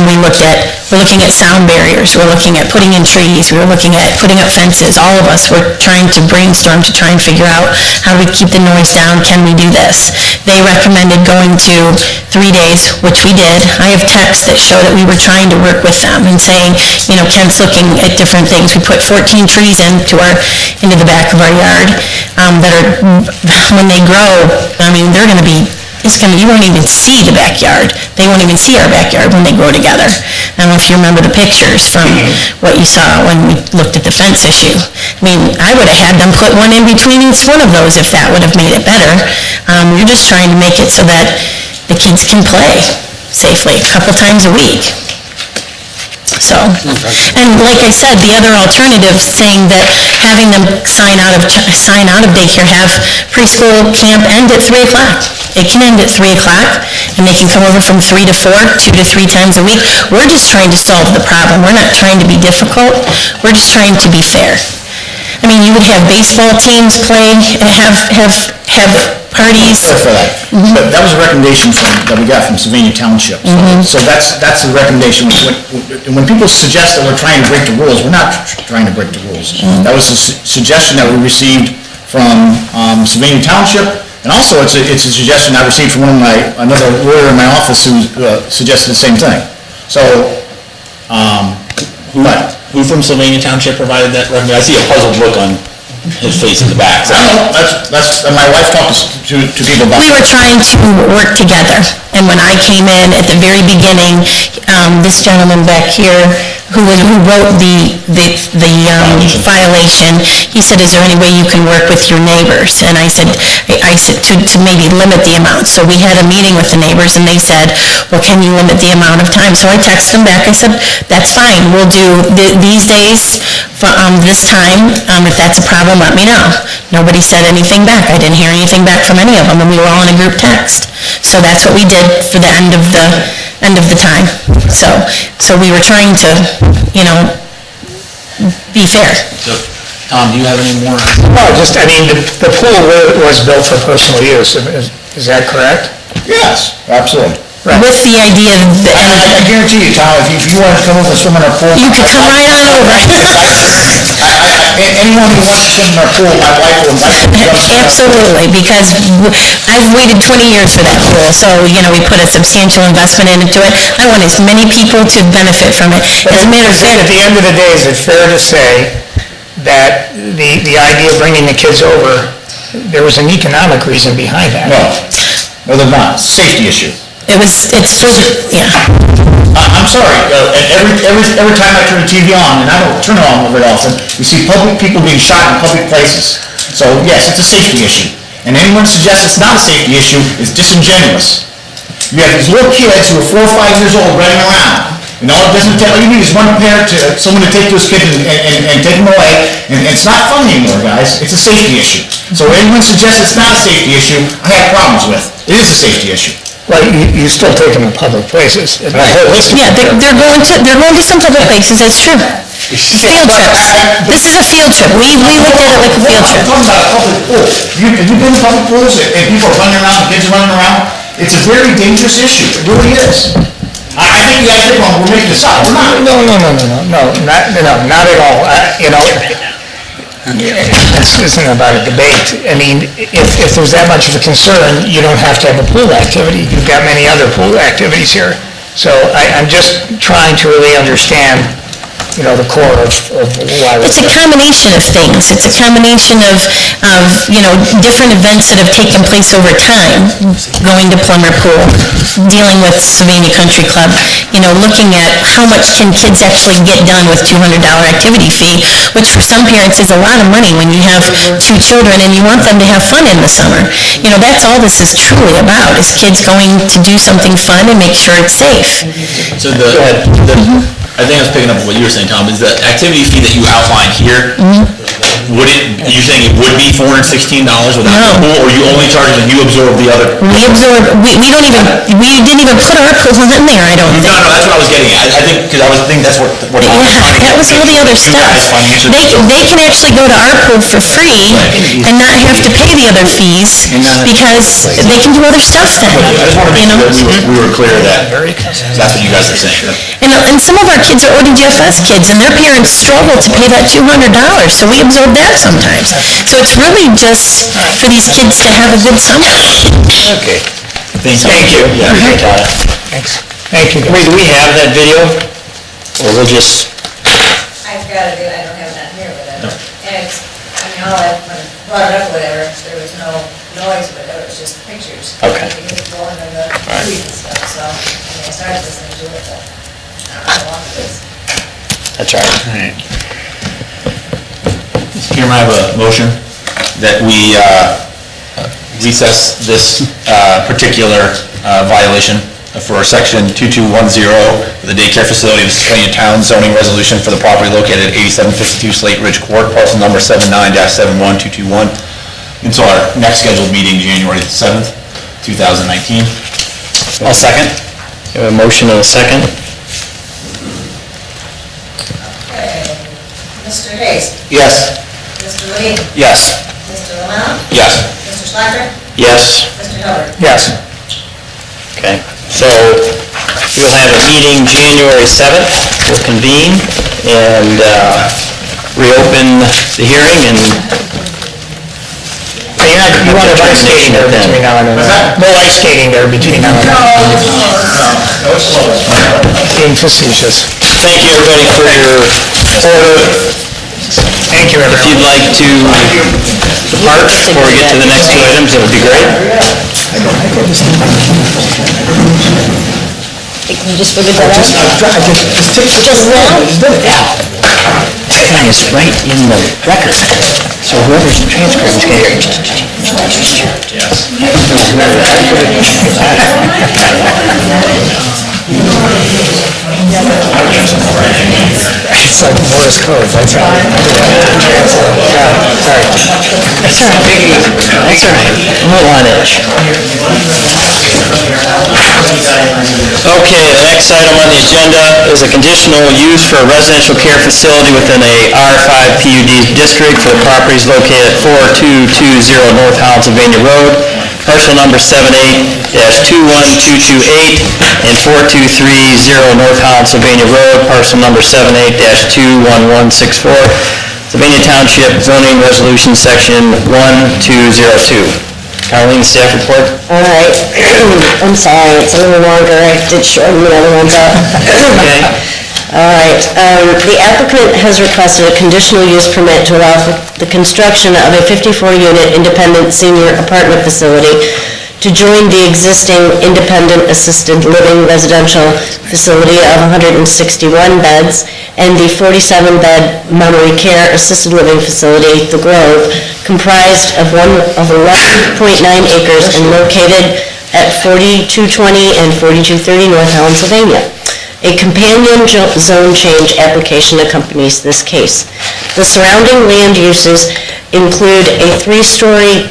We're looking at sound barriers, we're looking at putting in trees, we were looking at putting up fences. All of us were trying to brainstorm to try and figure out how do we keep the noise down, can we do this? They recommended going to 3 days, which we did. I have texts that show that we were trying to work with them and saying, Kent's looking at different things. We put 14 trees into the back of our yard that are, when they grow, they're going to be, you won't even see the backyard. They won't even see our backyard when they grow together. I don't know if you remember the pictures from what you saw when we looked at the fence issue. I would have had them put one in between each one of those if that would have made it better. We're just trying to make it so that the kids can play safely a couple times a week. So, and like I said, the other alternative, saying that having them sign out of daycare, have preschool camp end at 3 o'clock. It can end at 3 o'clock, and they can come over from 3 to 4, 2 to 3 times a week. We're just trying to solve the problem. We're not trying to be difficult. We're just trying to be fair. You would have baseball teams play, and have parties. For that. But that was a recommendation that we got from Sylvania Township. So that's the recommendation. When people suggest that we're trying to break the rules, we're not trying to break the rules. That was a suggestion that we received from Sylvania Township, and also it's a suggestion I received from another lawyer in my office who suggested the same thing. So, Who from Sylvania Township provided that recommendation? I see a puzzled look on his face in the back. I don't know, that's, my wife talked to people about it. We were trying to work together, and when I came in at the very beginning, this gentleman back here, who wrote the violation, he said, is there any way you can work with your neighbors? And I said to maybe limit the amount. So we had a meeting with the neighbors, and they said, well, can you limit the amount of time? So I texted them back, I said, that's fine, we'll do these days for this time. If that's a problem, let me know. Nobody said anything back. I didn't hear anything back from any of them, and we were all in a group text. So that's what we did for the end of the time. So we were trying to, be fair. So, Tom, do you have any more? No, the pool was built for personal use. Is that correct? Yes, absolutely. With the idea that... I guarantee you, Tom, if you wanted to come over and swim in our pool... You could come right on over. Anyone who wants to swim in our pool, my wife will invite them. Absolutely, because I've waited 20 years for that pool, so, we put a substantial investment into it. I want as many people to benefit from it. As a matter of fact... At the end of the day, is it fair to say that the idea of bringing the kids over, there was an economic reason behind that? No, there's not. Safety issue. It's for, yeah. I'm sorry, every time I turn the TV on, and I don't turn it on very often, we see people being shot in public places. So yes, it's a safety issue. And anyone suggests it's not a safety issue is disingenuous. You have these little kids who are 4 or 5 years old running around, and all you need is one parent someone to take those kids and take them away, and it's not fun anymore, guys. It's a safety issue. So anyone suggests it's not a safety issue, I have problems with. It is a safety issue. Well, you still take them to public places. Yeah, they're going to some public places, that's true. Field trips. This is a field trip. We looked at it like a field trip. I'm talking about a public pool. Have you been to public pools and people are running around, kids are running around? It's a very dangerous issue. It really is. I think you guys think we're making this up. We're not. No, not at all. This isn't about a debate. If there's that much of a concern, you don't have to have a pool activity. You've got many other pool activities here. So I'm just trying to really understand, the core of why we're... It's a combination of things. It's a combination of different events that have taken place over time, going to Plummer Pool, dealing with Sylvania Country Club, looking at how much can kids actually get done with $200 activity fee, which for some parents is a lot of money when you have 2 children and you want them to have fun in the summer. That's all this is truly about, is kids going to do something fun and make sure it's safe. So I think I was picking up what you were saying, Tom, is the activity fee that you outlined here, you're saying it would be $416 without the pool, or you only charge it and you absorb the other? We didn't even put our pool in there, I don't think. No, that's what I was getting at. I think, because I was thinking that's what Tom was trying to get. That was all the other stuff. They can actually go to our pool for free and not have to pay the other fees, because they can do other stuff then. I just want to make sure we were clear that that's what you guys are saying. And some of our kids are ODGFS kids, and their parents struggle to pay that $200, so we absorb that sometimes. So it's really just for these kids to have a good summer. Okay. Thank you. Yeah. Thanks. Thank you. Wait, do we have that video? Or we'll just... I've got it, I don't have that here, but all I, when I brought it up, whatever, there was no noise, whatever, it was just pictures. Okay. You could go into the trees and stuff, so, I started listening to it, but I don't know how long it is. That's all right. Mr. Chairman, I have a motion that we recess this particular violation for section 2210, the daycare facility of the Sylvania Town zoning resolution for the property located at 8752 Slate Ridge Court, parcel number 79-71221, until our next scheduled meeting, January 7th, 2019. I'll second. We have a motion and a second. Okay. Mr. Hayes? Yes. Mr. Levine? Yes. Mr. Lamont? Yes. Mr. Schlechter? Yes. Mr. Hubbard? Yes. Okay, so we'll have a meeting January 7th. We'll convene and reopen the hearing and... You want ice skating there between now and then? No ice skating there between now and then. Being facetious. Thank you, everybody, for your order. Thank you, everyone. If you'd like to depart before we get to the next 2 items, that would be great. You just figured that out? Just now? That thing is right in the record, so whoever's transcribing is going to It's like Morse code, that's how. Sorry. That's all right. That's all right. I'm a little on edge. Okay, the next item on the agenda is a conditional use for a residential care facility within a R5 PUD district for the properties located at 4220 North Holland Sylvania Road, parcel number 78-21228, and 4230 North Holland Sylvania Road, parcel number 78-21164, Sylvania Township zoning resolution section 1202. Carleen, staff report? All right. I'm sorry, it's a little longer. I did shorten the other ones up. Okay. All right. The applicant has requested a conditional use permit to allow for the construction of a 54-unit independent senior apartment facility to join the existing independent assisted living residential facility of 161 beds and the 47-bed memory care assisted living facility, The Grove, comprised of 11.9 acres and located at 4220 and 4230 North Holland, Sylvania. A companion zone change application accompanies this case. The surrounding land uses include a 3-story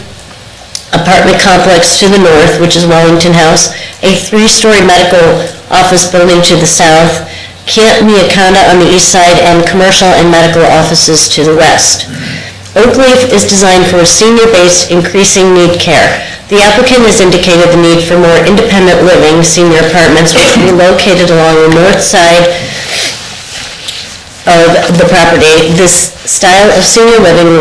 apartment complex to the north, which is Wellington House, a 3-story medical office building to the south, Camp Miakana on the east side, and commercial and medical offices to the west. Oakleaf is designed for a senior-based increasing need care. The applicant has indicated the need for more independent living senior apartments which will be located along the north side of the property. This style of senior living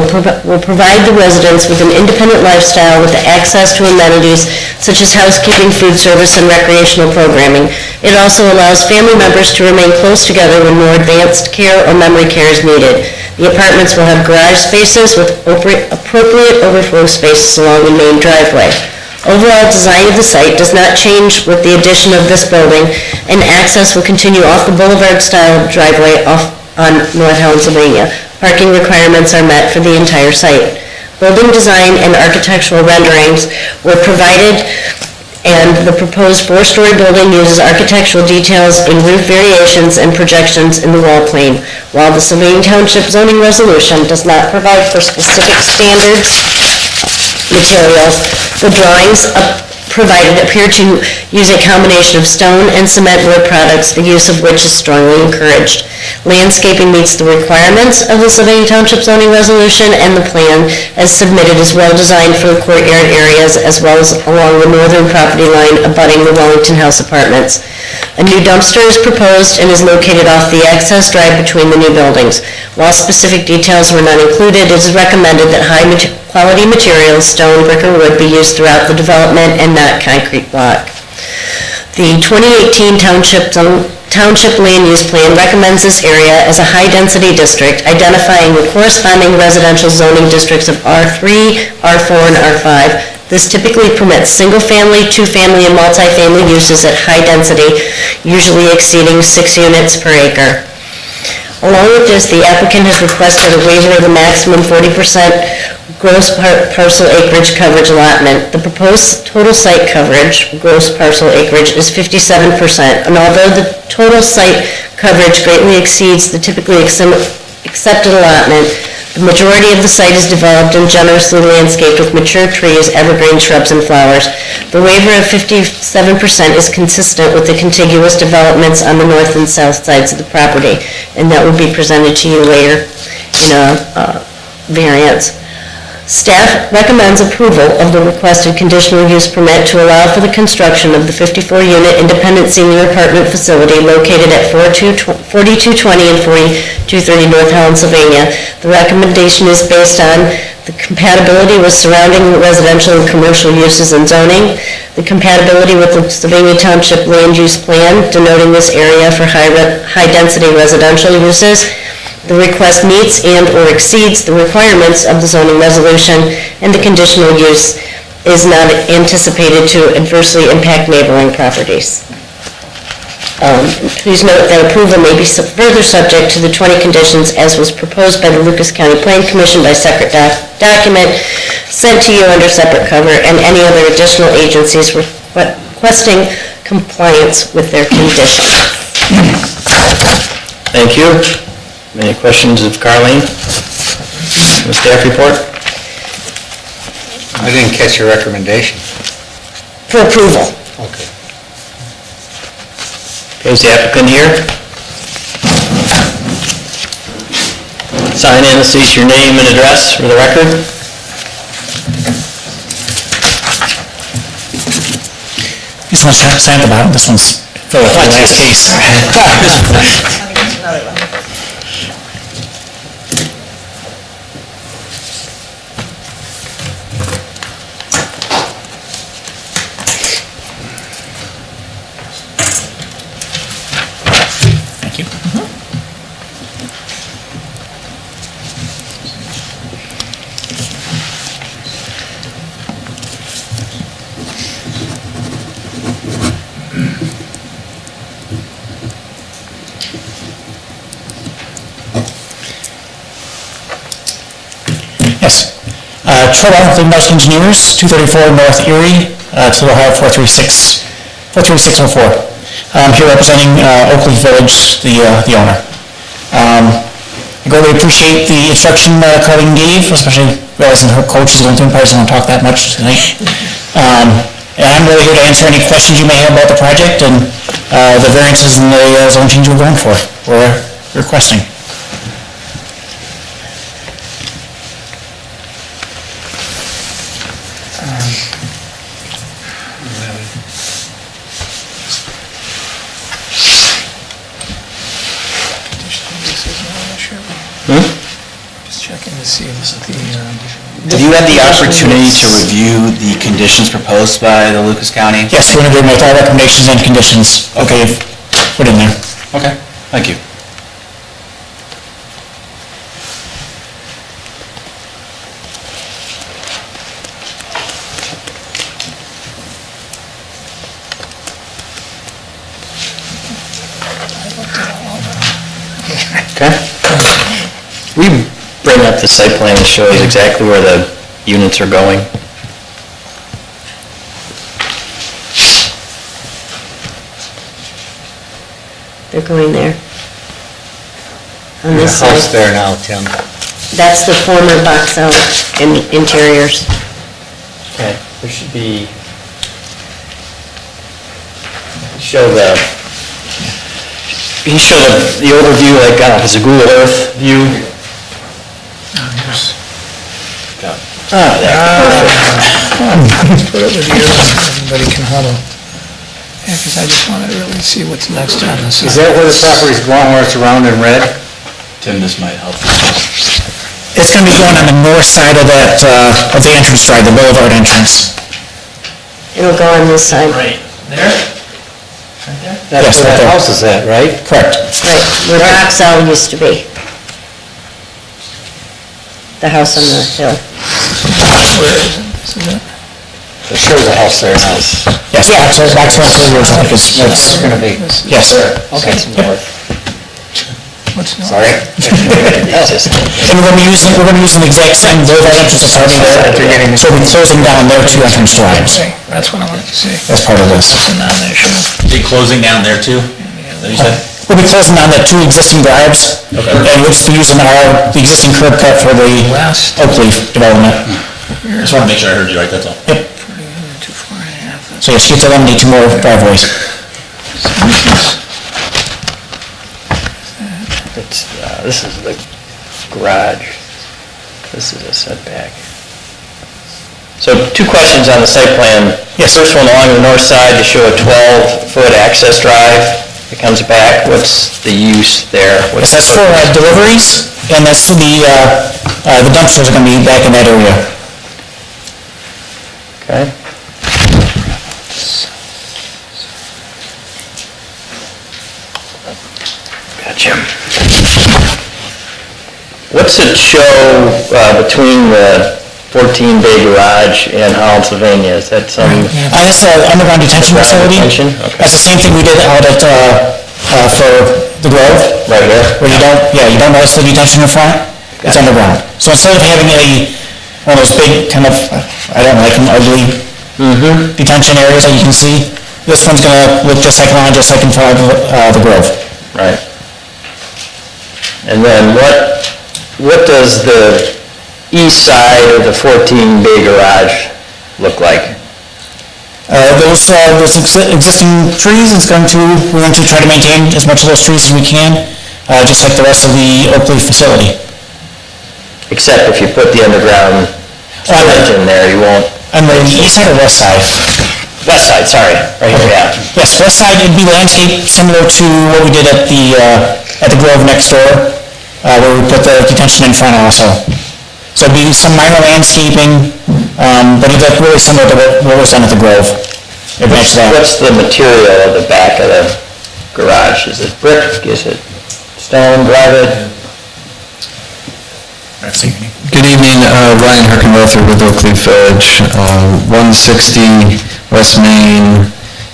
will provide the residents with an independent lifestyle with access to amenities such as housekeeping, food service, and recreational programming. It also allows family members to remain close together when more advanced care or memory care is needed. The apartments will have garage spaces with appropriate overflow spaces along the main driveway. Overall design of the site does not change with the addition of this building, and access will continue off the boulevard-style driveway off on North Helen, Sylvania. Parking requirements are met for the entire site. Building design and architectural renderings were provided, and the proposed four-story building uses architectural details in roof variations and projections in the wall plane. While the Sylvania Township zoning resolution does not provide for specific standards materials, the drawings provided appear to use a combination of stone and cement wood products, the use of which is strongly encouraged. Landscaping meets the requirements of the Sylvania Township zoning resolution, and the plan as submitted is well designed for the courtyard areas as well as along the northern property line abutting the Wellington House apartments. A new dumpster is proposed and is located off the access drive between the new buildings. While specific details were not included, it is recommended that high-quality materials, stone, brick, or wood, be used throughout the development and not concrete block. The 2018 Township Land Use Plan recommends this area as a high-density district, identifying the corresponding residential zoning districts of R3, R4, and R5. This typically permits single-family, two-family, and multifamily uses at high density, usually exceeding 6 units per acre. Along with this, the applicant has requested a waiver of the maximum 40% gross parcel acreage coverage allotment. The proposed total site coverage, gross parcel acreage, is 57%, and although the total site coverage greatly exceeds the typically accepted allotment, the majority of the site is developed and generously landscaped with mature trees, evergreen shrubs, and flowers. The waiver of 57% is consistent with the contiguous developments on the north and south sides of the property, and that will be presented to you later in a variance. Staff recommends approval of the requested conditional use permit to allow for the construction of the 54-unit independent senior apartment facility located at 4220 and 4230 North Helen, Sylvania. The recommendation is based on the compatibility with surrounding residential and commercial uses and zoning, the compatibility with the Sylvania Township Land Use Plan, denoting this area for high-density residential uses. The request meets and/or exceeds the requirements of the zoning resolution, and the conditional use is not anticipated to adversely impact neighboring properties. Please note that approval may be further subject to the 20 conditions as was proposed by the Lucas County Plan Commission by separate document sent to you under separate cover, and any other additional agencies requesting compliance with their conditions. Thank you. Any questions of Carleen? The staff report? I didn't catch your recommendation. For approval. Okay. Okay, is the applicant here? Sign in, state your name and address for the record. This one's signed about, this one's for the last case. Troy Arthur, Marsh Engineers, 234 North Erie, Toledo, Ohio 43604. I'm here representing Oakley Village, the owner. I greatly appreciate the instruction Carleen gave, especially realizing her coach is going to, probably doesn't want to talk that much tonight. And I'm really here to answer any questions you may have about the project and the variances and the zone change we're going for, or requesting. Have you had the opportunity to review the conditions proposed by the Lucas County? Yes, we're in agreement with all recommendations and conditions. Okay, put in there. Okay, thank you. Okay. We bring up the site plan and show us exactly where the units are going. They're going there. On this The house side. there now, Tim. That's the former box out in interiors. Okay, there should be, show the, can you show the overview, like, I don't know, if it's a Google Earth view? Ah, Let's put it with you, everybody can huddle. Yeah, because I just wanted to really see what's next on this. Is that where the property's going, where it's round in red? Tim, this might help. It's going to be going on the north side of that, of the entrance drive, the boulevard entrance. It'll go on this side. Right there? That's Yes, where right that there. house is at, right? Correct. Right, where box out used to be. The house on the hill. Where is it? This is it? It shows a house there now. Yes, back to interiors, I think it's, It's gonna be. yes. Okay. What's north? Sorry. And we're going to use the exact same boulevard entrance that's already there. So we're closing down their two entrance drives. Okay, that's what I wanted to see. That's part of this. It's a non-issue. Are you closing down there too? That you said? We'll be closing down the two existing drives, and we'll just be using the existing curb cut for the Oakleaf development. Just want to make sure I heard you right, that's all. Yep. So yes, you get to eliminate two more driveways. It's, this is the garage. This is a setback. So two questions on the site plan. Yes. First one, along the north side, you show a 12-foot access drive that comes back. What's the use there? Yes, that's for deliveries, and that's for the dumpsters are going to be back in that area. Okay. Gotcha. What's it show between the 14-bay garage and Holland, Sylvania? Is that some? That's an underground detention facility. Detention? Okay. That's the same thing we did out at, for the Grove. Right here? Where you don't notice the detention in front, it's underground. So instead of having one of those big kind of, I don't like them, ugly detention areas that you can see, this one's gonna look just like mine, just like in front of the Grove. Right. And then what does the east side of the 14-bay garage look like? Those existing trees, we're going to try to maintain as much of those trees as we can, just like the rest of the Oakleaf facility. Except if you put the underground storage in there, you won't. On the east side or west side? West side, sorry, right here, yeah. Yes, west side, it'd be landscape similar to what we did at the Grove next door, where we put the detention in front also. So it'd be some minor landscaping, but it'd look really similar to what was done at the Grove. It'd match that. What's the material of the back of the garage? Is it brick? Is it stone, granite? Good evening, Ryan Herkenrother with Oakleaf Village, 160 West Main,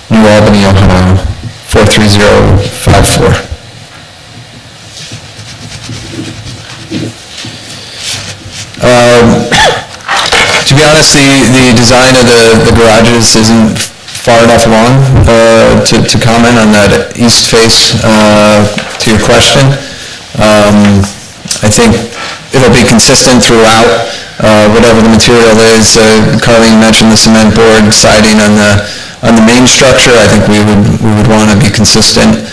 New Albany, Ohio, 43054. To be honest, the design of the garages isn't far enough along to comment on that east face to your question. I think it'll be consistent throughout, whatever the material is. Carleen mentioned the cement board siding on the main structure. I think we would want to be consistent,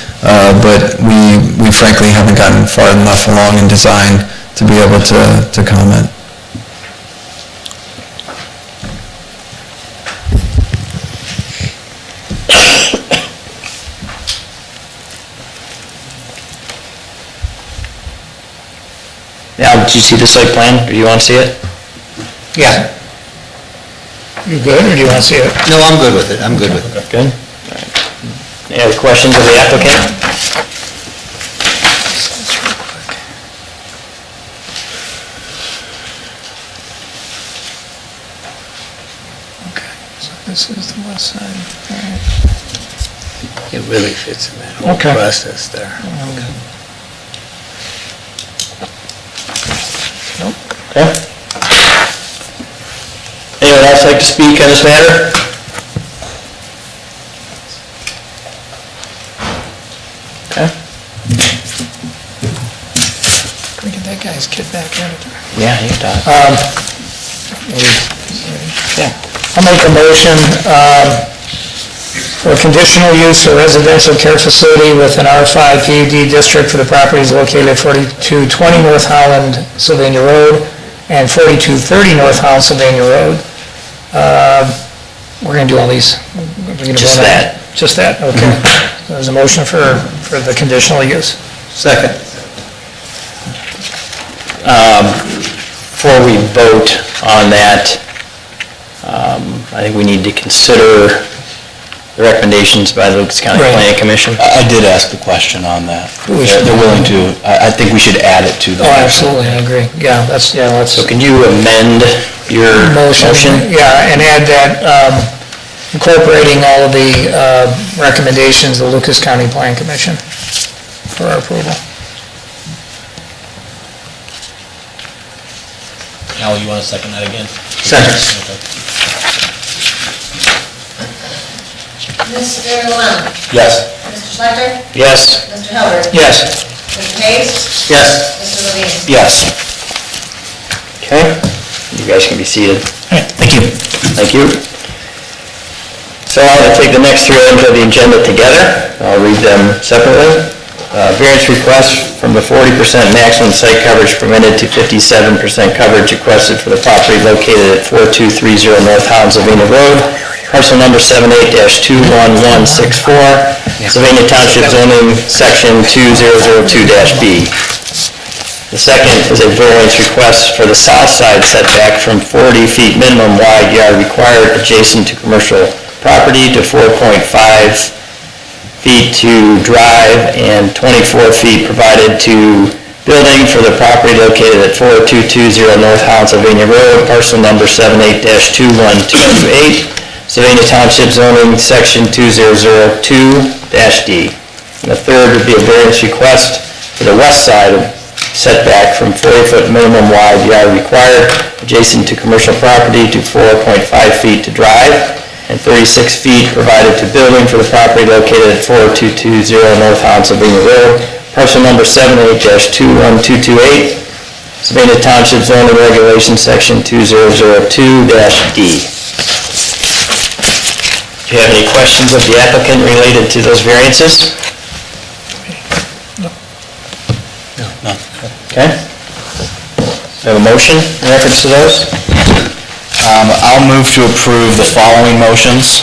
but we frankly haven't gotten far enough along in design to be able to comment. Now, did you see the site plan? Do you want to see it? Yeah. You good, or do you want to see it? No, I'm good with it, I'm good with it. Good. All right. Any other questions of the applicant? Okay, so this is the west side. All right. It really fits in that whole Okay. process there. Okay. Anyone else like to speak on this matter? Okay. Can we get that guy's kid back in? Yeah, you can talk. Yeah. I'll make a motion for conditional use for residential care facility with an R5 PUD district for the properties located at 4220 North Holland, Sylvania Road, and 4230 North Holland, Sylvania Road. We're going to do all these. Just that. Just that, okay. There's a motion for the conditional use. Second. Before we vote on that, I think we need to consider the recommendations by the Lucas County Right. Planning Commission. I did ask the question on that. We should- They're willing to, I think we should add it to the. Oh, absolutely, I agree. Yeah, let's. So can you amend your motion? Yeah, and add that incorporating all of the recommendations of the Lucas County Planning Commission for our approval. Al, you want to second that again? Second. Mr. Lemon? Yes. Mr. Schlechter? Yes. Mr. Hubbard? Yes. Mr. Hayes? Yes. Mr. Levine? Yes. Okay, you guys can be seated. Thank you. Thank you. So I'll take the next three items of the agenda together. I'll read them separately. Variance request from the 40% maximum site coverage permitted to 57% coverage requested for the property located at 4230 North Holland, Sylvania Road, parcel number 78-21164, Sylvania Township zoning section 2002-B. The second is a variance request for the south side setback from 40 feet minimum wide yard required adjacent to commercial property to 4.5 feet to drive and 24 feet provided to building for the property located at 4220 North Holland, Sylvania Road, parcel number 78-21228, Sylvania Township zoning section 2002-D. And the third would be a variance request for the west side of setback from 40-foot minimum wide yard required adjacent to commercial property to 4.5 feet to drive and 36 feet provided to building for the property located at 4220 North Holland, Sylvania Road, parcel number 78-21228, Sylvania Township zoning regulation section 2002-D. Do you have any questions of the applicant related to those variances? No. Okay. We have a motion in reference to those? I'll move to approve the following motions.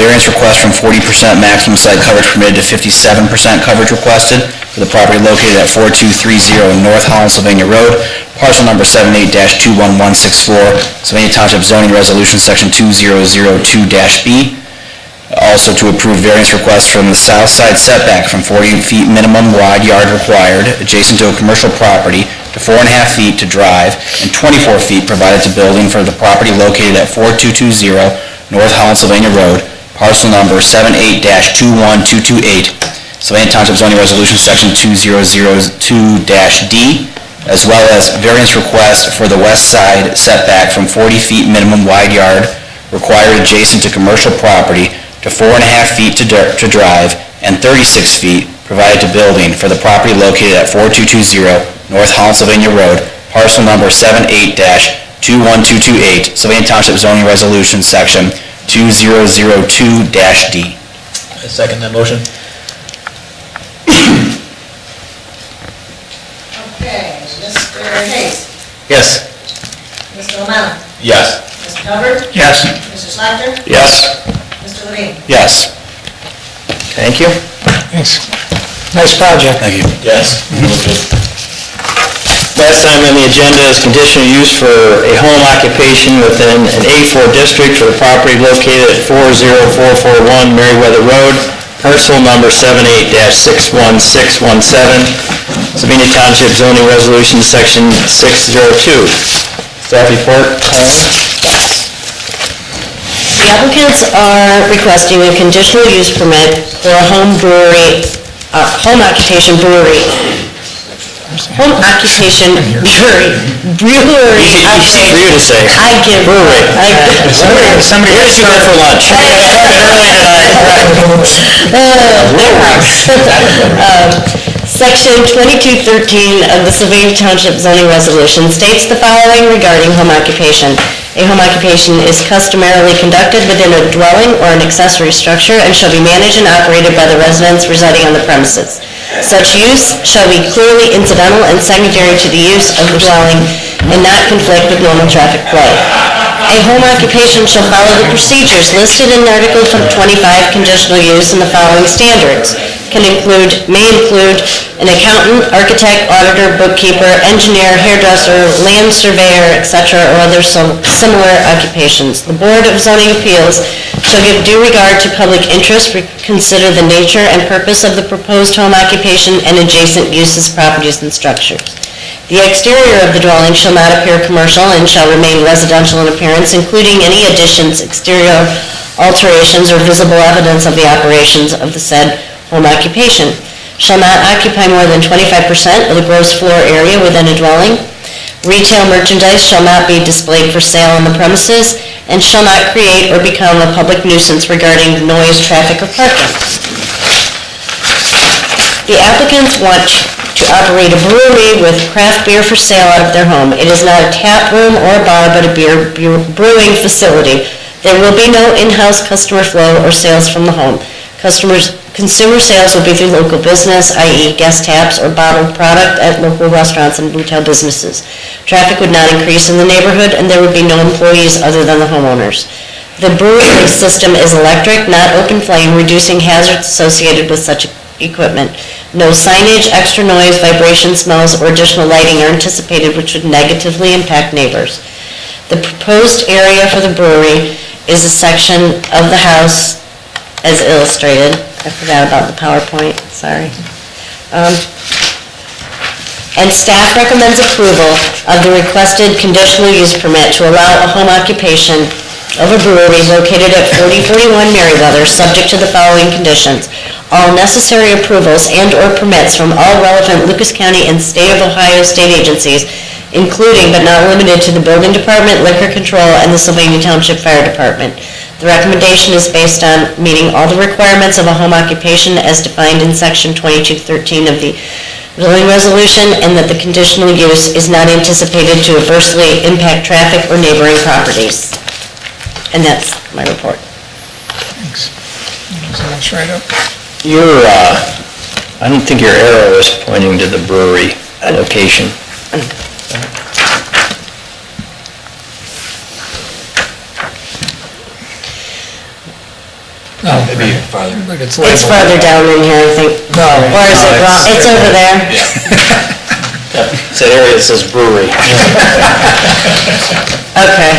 Variance request from 40% maximum site coverage permitted to 57% coverage requested for the property located at 4230 North Holland, Sylvania Road, parcel number 78-21164, Sylvania Township zoning resolution section 2002-B. Also to approve variance request from the south side setback from 40 feet minimum wide yard required adjacent to a commercial property to 4.5 feet to drive and 24 feet provided to building for the property located at 4220 North Holland, Sylvania Road, parcel number 78-21228, Sylvania Township zoning resolution section 2002-D, as well as variance request for the west side setback from 40 feet minimum wide yard required adjacent to commercial property to 4.5 feet to drive and 36 feet provided to building for the property located at 4220 North Holland, Sylvania Road, parcel number 78-21228, Sylvania Township zoning resolution section 2002-D. I second that motion. Okay, Mr. Hayes? Yes. Mr. Lemon? Yes. Mr. Hubbard? Yes. Mr. Schlechter? Yes. Mr. Levine? Yes. Thank you. Thanks. Nice project. Thank you. Yes. Last item on the agenda is conditional use for a home occupation within an A4 district for the property located at 40441 Meriwether Road, parcel number 78-61617, Sylvania Township zoning resolution section 602. Staff report, The applicants are requesting a conditional use permit for a home occupation brewery home occupation brewery. Easy for you to say. I give. Brewery. Somebody Where did you go for lunch? Section 2213 of the Sylvania Township zoning resolution states the following regarding home occupation. A home occupation is customarily conducted within a dwelling or an accessory structure and shall be managed and operated by the residents residing on the premises. Such use shall be clearly incidental and secondary to the use of the dwelling and not conflict with normal traffic flow. A home occupation shall follow the procedures listed in Article 25 conditional use and the following standards. May include an accountant, architect, auditor, bookkeeper, engineer, hairdresser, land surveyor, etc., or other similar occupations. The Board of Zoning Appeals shall give due regard to public interest, consider the nature and purpose of the proposed home occupation and adjacent uses, properties, and structures. The exterior of the dwelling shall not appear commercial and shall remain residential in appearance, including any additions, exterior alterations, or visible evidence of the operations of the said home occupation. Shall not occupy more than 25% of the gross floor area within a dwelling. Retail merchandise shall not be displayed for sale on the premises and shall not create or become a public nuisance regarding noise, traffic, or parking. The applicants want to operate a brewery with craft beer for sale out of their home. It is not a tap room or a bar, but a beer brewing facility. There will be no in-house customer flow or sales from the home. Consumer sales will be through local business, i.e. guest taps or bottled product at local restaurants and retail businesses. Traffic would not increase in the neighborhood and there would be no employees other than the homeowners. The brewery system is electric, not open flame, reducing hazards associated with such equipment. No signage, extra noise, vibration, smells, or additional lighting are anticipated which would negatively impact neighbors. The proposed area for the brewery is a section of the house as illustrated. I forgot about the PowerPoint, sorry. And staff recommends approval of the requested conditional use permit to allow a home occupation of a brewery located at 4041 Merriweather, subject to the following conditions. All necessary approvals and/or permits from all relevant Lucas County and State of Ohio state agencies, including but not limited to the Building Department, Liquor Control, and the Sylvania Township Fire Department. The recommendation is based on meeting all the requirements of a home occupation as defined in Section 2213 of the zoning resolution, and that the conditional use is not anticipated to adversely impact traffic or neighboring properties. And that's my report. Thanks. That's right up. I don't think your arrow is pointing to the brewery location. Maybe farther. It's farther down in here, I think. No. Or is it wrong? It's over there. It's that area that says brewery. Okay.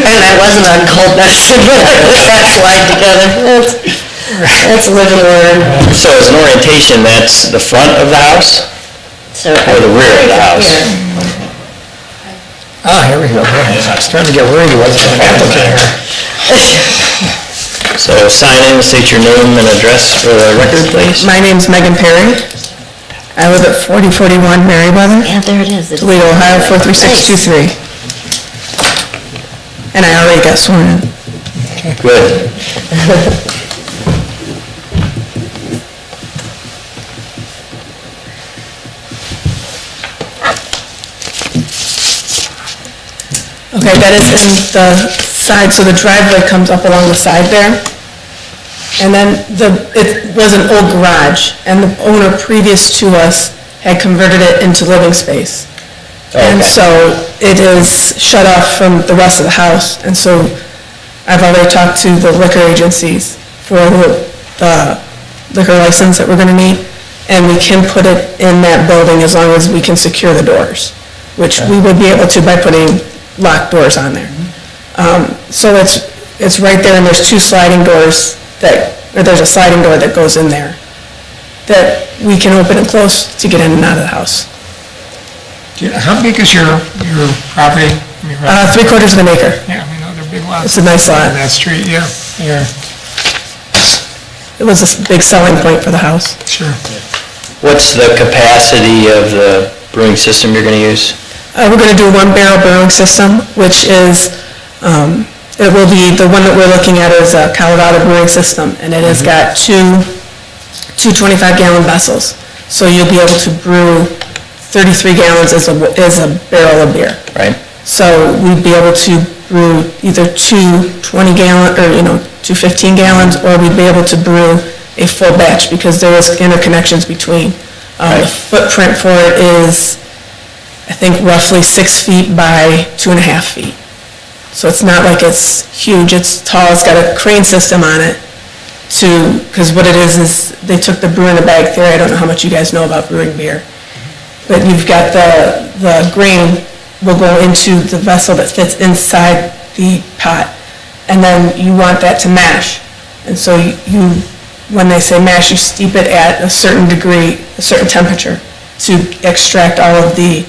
And I wasn't on cold medicine when I put that slide together. That's a living word. So as an orientation, that's the front of the house or the rear of the house? Ah, here we go. I was starting to get worried what's an applicant here. So sign in, state your name and address for the record, please. My name's Megan Perry. I live at 4041 Merriweather, Yeah, there it is. Toledo, Ohio, 43623. And I already got sworn in. Good. Okay, that is in the side, so the driveway comes up along the side there. And then it was an old garage, and the owner previous to us had converted it into living space. And so it is shut off from the rest of the house, and so I've already talked to the liquor agencies for the liquor license that we're gonna need, and we can put it in that building as long as we can secure the doors, which we would be able to by putting locked doors on there. So it's right there, and there's two sliding doors there's a sliding door that goes in there that we can open and close to get in and out of the house. How big is your property? 3/4 of an acre. Yeah, I mean, they're big lots. It's a nice lot. On that street, yeah. It was a big selling point for the house. Sure. What's the capacity of the brewing system you're going to use? We're going to do a one-barrel brewing system, which is, it will be, the one that we're looking at is a Colorado brewing system, and it has got two 25-gallon vessels. So you'll be able to brew 33 gallons as a barrel of beer. Right. So we'd be able to brew either two 20-gallon, or, two 15 gallons, or we'd be able to brew a full batch, because there is interconnections between. The footprint for it is, I think, roughly 6 feet by 2.5 feet. So it's not like it's huge, it's tall, it's got a crane system on it because what it is they took the brew in a bag theory. I don't know how much you guys know about brewing beer, but you've got the grain will go into the vessel that fits inside the pot, and then you want that to mash. And so when they say mash, you steep it at a certain degree, a certain temperature, to extract all of the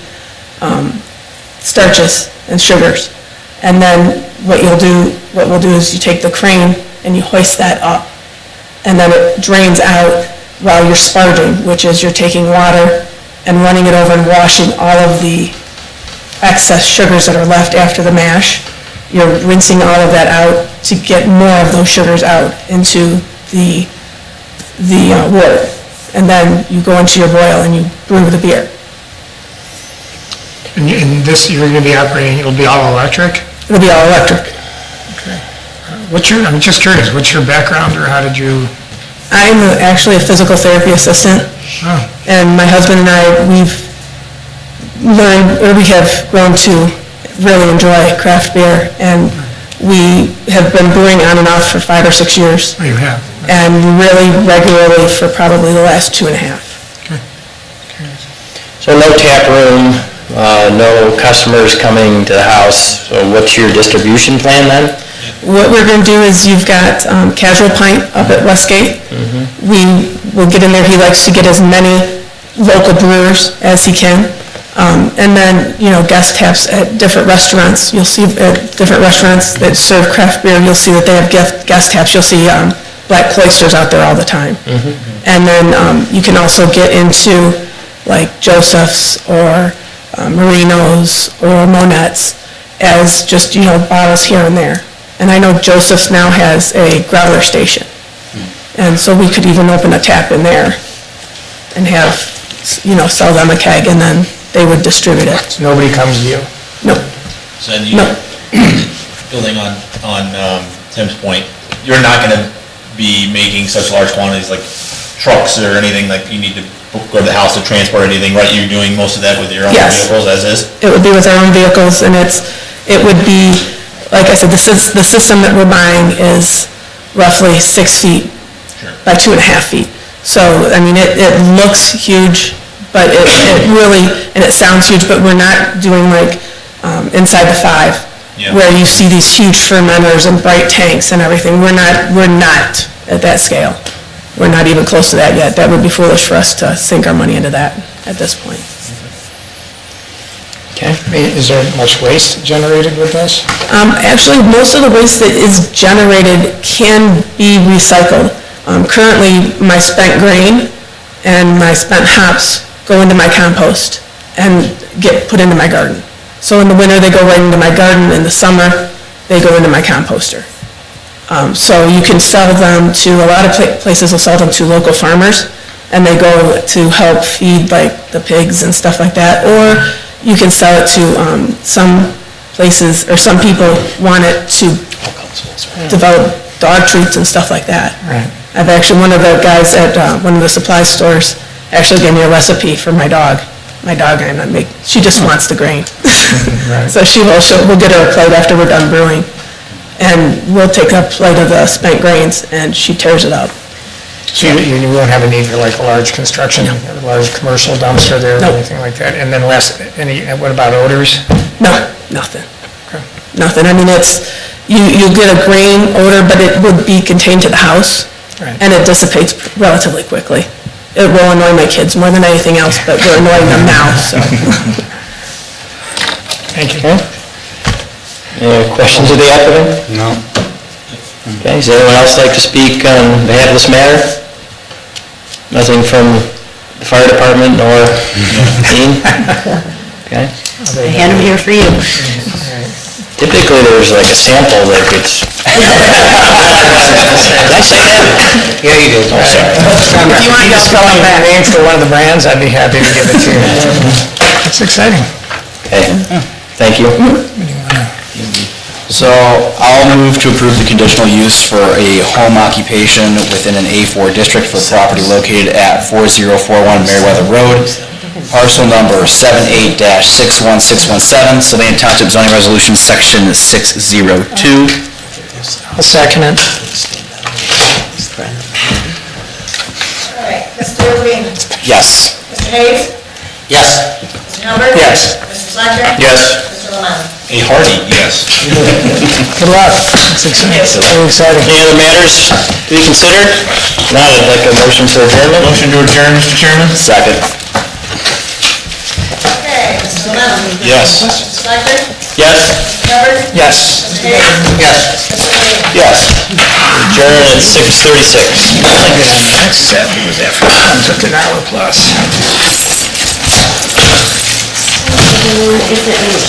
starches and sugars. And then what we'll do is you take the crane and you hoist that up, and then it drains out while you're sparging, which is you're taking water and running it over and washing all of the excess sugars that are left after the mash. You're rinsing all of that out to get more of those sugars out into the wood. And then you go into your boil and you brew the beer. And this, you're going to be operating, it'll be all electric? It'll be all electric. Okay. I'm just curious, what's your background, or how did you? I'm actually a physical therapy assistant. Oh. And my husband and I, we have grown to really enjoy craft beer, and we have been brewing on and off for 5 or 6 years. Oh, you have? And really regularly for probably the last 2.5. Okay. So no tap room, no customers coming to the house, so what's your distribution plan then? What we're going to do is you've got Casual Pint up at Westgate. We will get in there. He likes to get as many local brewers as he can. And then, guest taps at different restaurants. You'll see at different restaurants that serve craft beer, you'll see that they have guest taps. You'll see Black Cloisters out there all the time. And then you can also get into like Joseph's or Marino's or Monet's as just, bottles here and there. And I know Joseph's now has a growler station. And so we could even open a tap in there and have, sell them a keg, and then they would distribute it. So nobody comes to you? No. So then building on Tim's point, you're not going to be making such large quantities like trucks or anything, like you need to go to the house to transport anything, right? You're doing most of that with your own vehicles as is? It would be with our own vehicles, and it would be, like I said, the system that we're buying is roughly 6 feet by 2.5 feet. So, I mean, it looks huge, but it really, and it sounds huge, but we're not doing like Inside the Five, where you see these huge fermenters and bright tanks and everything. We're not at that scale. We're not even close to that yet. That would be foolish for us to sink our money into that at this point. Okay. Is there much waste generated with this? Actually, most of the waste that is generated can be recycled. Currently, my spent grain and my spent hops go into my compost and get put into my garden. So in the winter, they go right into my garden. In the summer, they go into my composter. So you can sell them to, a lot of places will sell them to local farmers, and they go to help feed like the pigs and stuff like that. Or you can sell it to some places, or some people want it to develop dog treats and stuff like that. Right. I've actually, one of the guys at one of the supply stores actually gave me a recipe for my dog. My dog, she just wants the grain. Right. So we'll get her a plate after we're done brewing, and we'll take a plate of the spent grains, and she tears it up. So you won't have a need for like a large construction, a large commercial dumpster there or anything like that? And then what about odors? No, nothing. Nothing. I mean, you get a grain odor, but it would be contained to the house, and it dissipates relatively quickly. It will annoy my kids more than anything else, but we're annoying them now, so. Thank you. Okay. Any questions of the applicant? No. Okay, does anyone else like to speak on behalf of this matter? Nothing from the the fire department nor Dean? Okay. I had them here for you. Typically, there's like a sample that gets... Did I say that? Yeah, you did. Oh, sorry. If you want to spell out that name for one of the brands, I'd be happy to give it to you. It's exciting. Okay, thank you. So I'll move to approve the conditional use for a home occupation within an A4 district for property located at 4041 Meriwether Road, parcel number 78-61617, Sylvania Township zoning resolution, section 602. I'll second it. All right, Mr. Levine? Yes. Mr. Hayes? Yes. Mr. Hubbard? Yes. Mr. Fleischer? Yes. Mr. Lemon? A hearty yes. Good luck. It's very exciting. Any other matters to be considered? Not, I'd like a motion for adjournment. Motion to adjourn, Mr. Chairman? Second. Okay, Mr. Lemon? Yes. Mr. Fleischer? Yes? Mr. Hubbard? Yes. Mr. Hayes? Yes. Mr. Levine? Yes. Adjourn at 6:36. Next step was after it comes up to an hour plus. Is it in the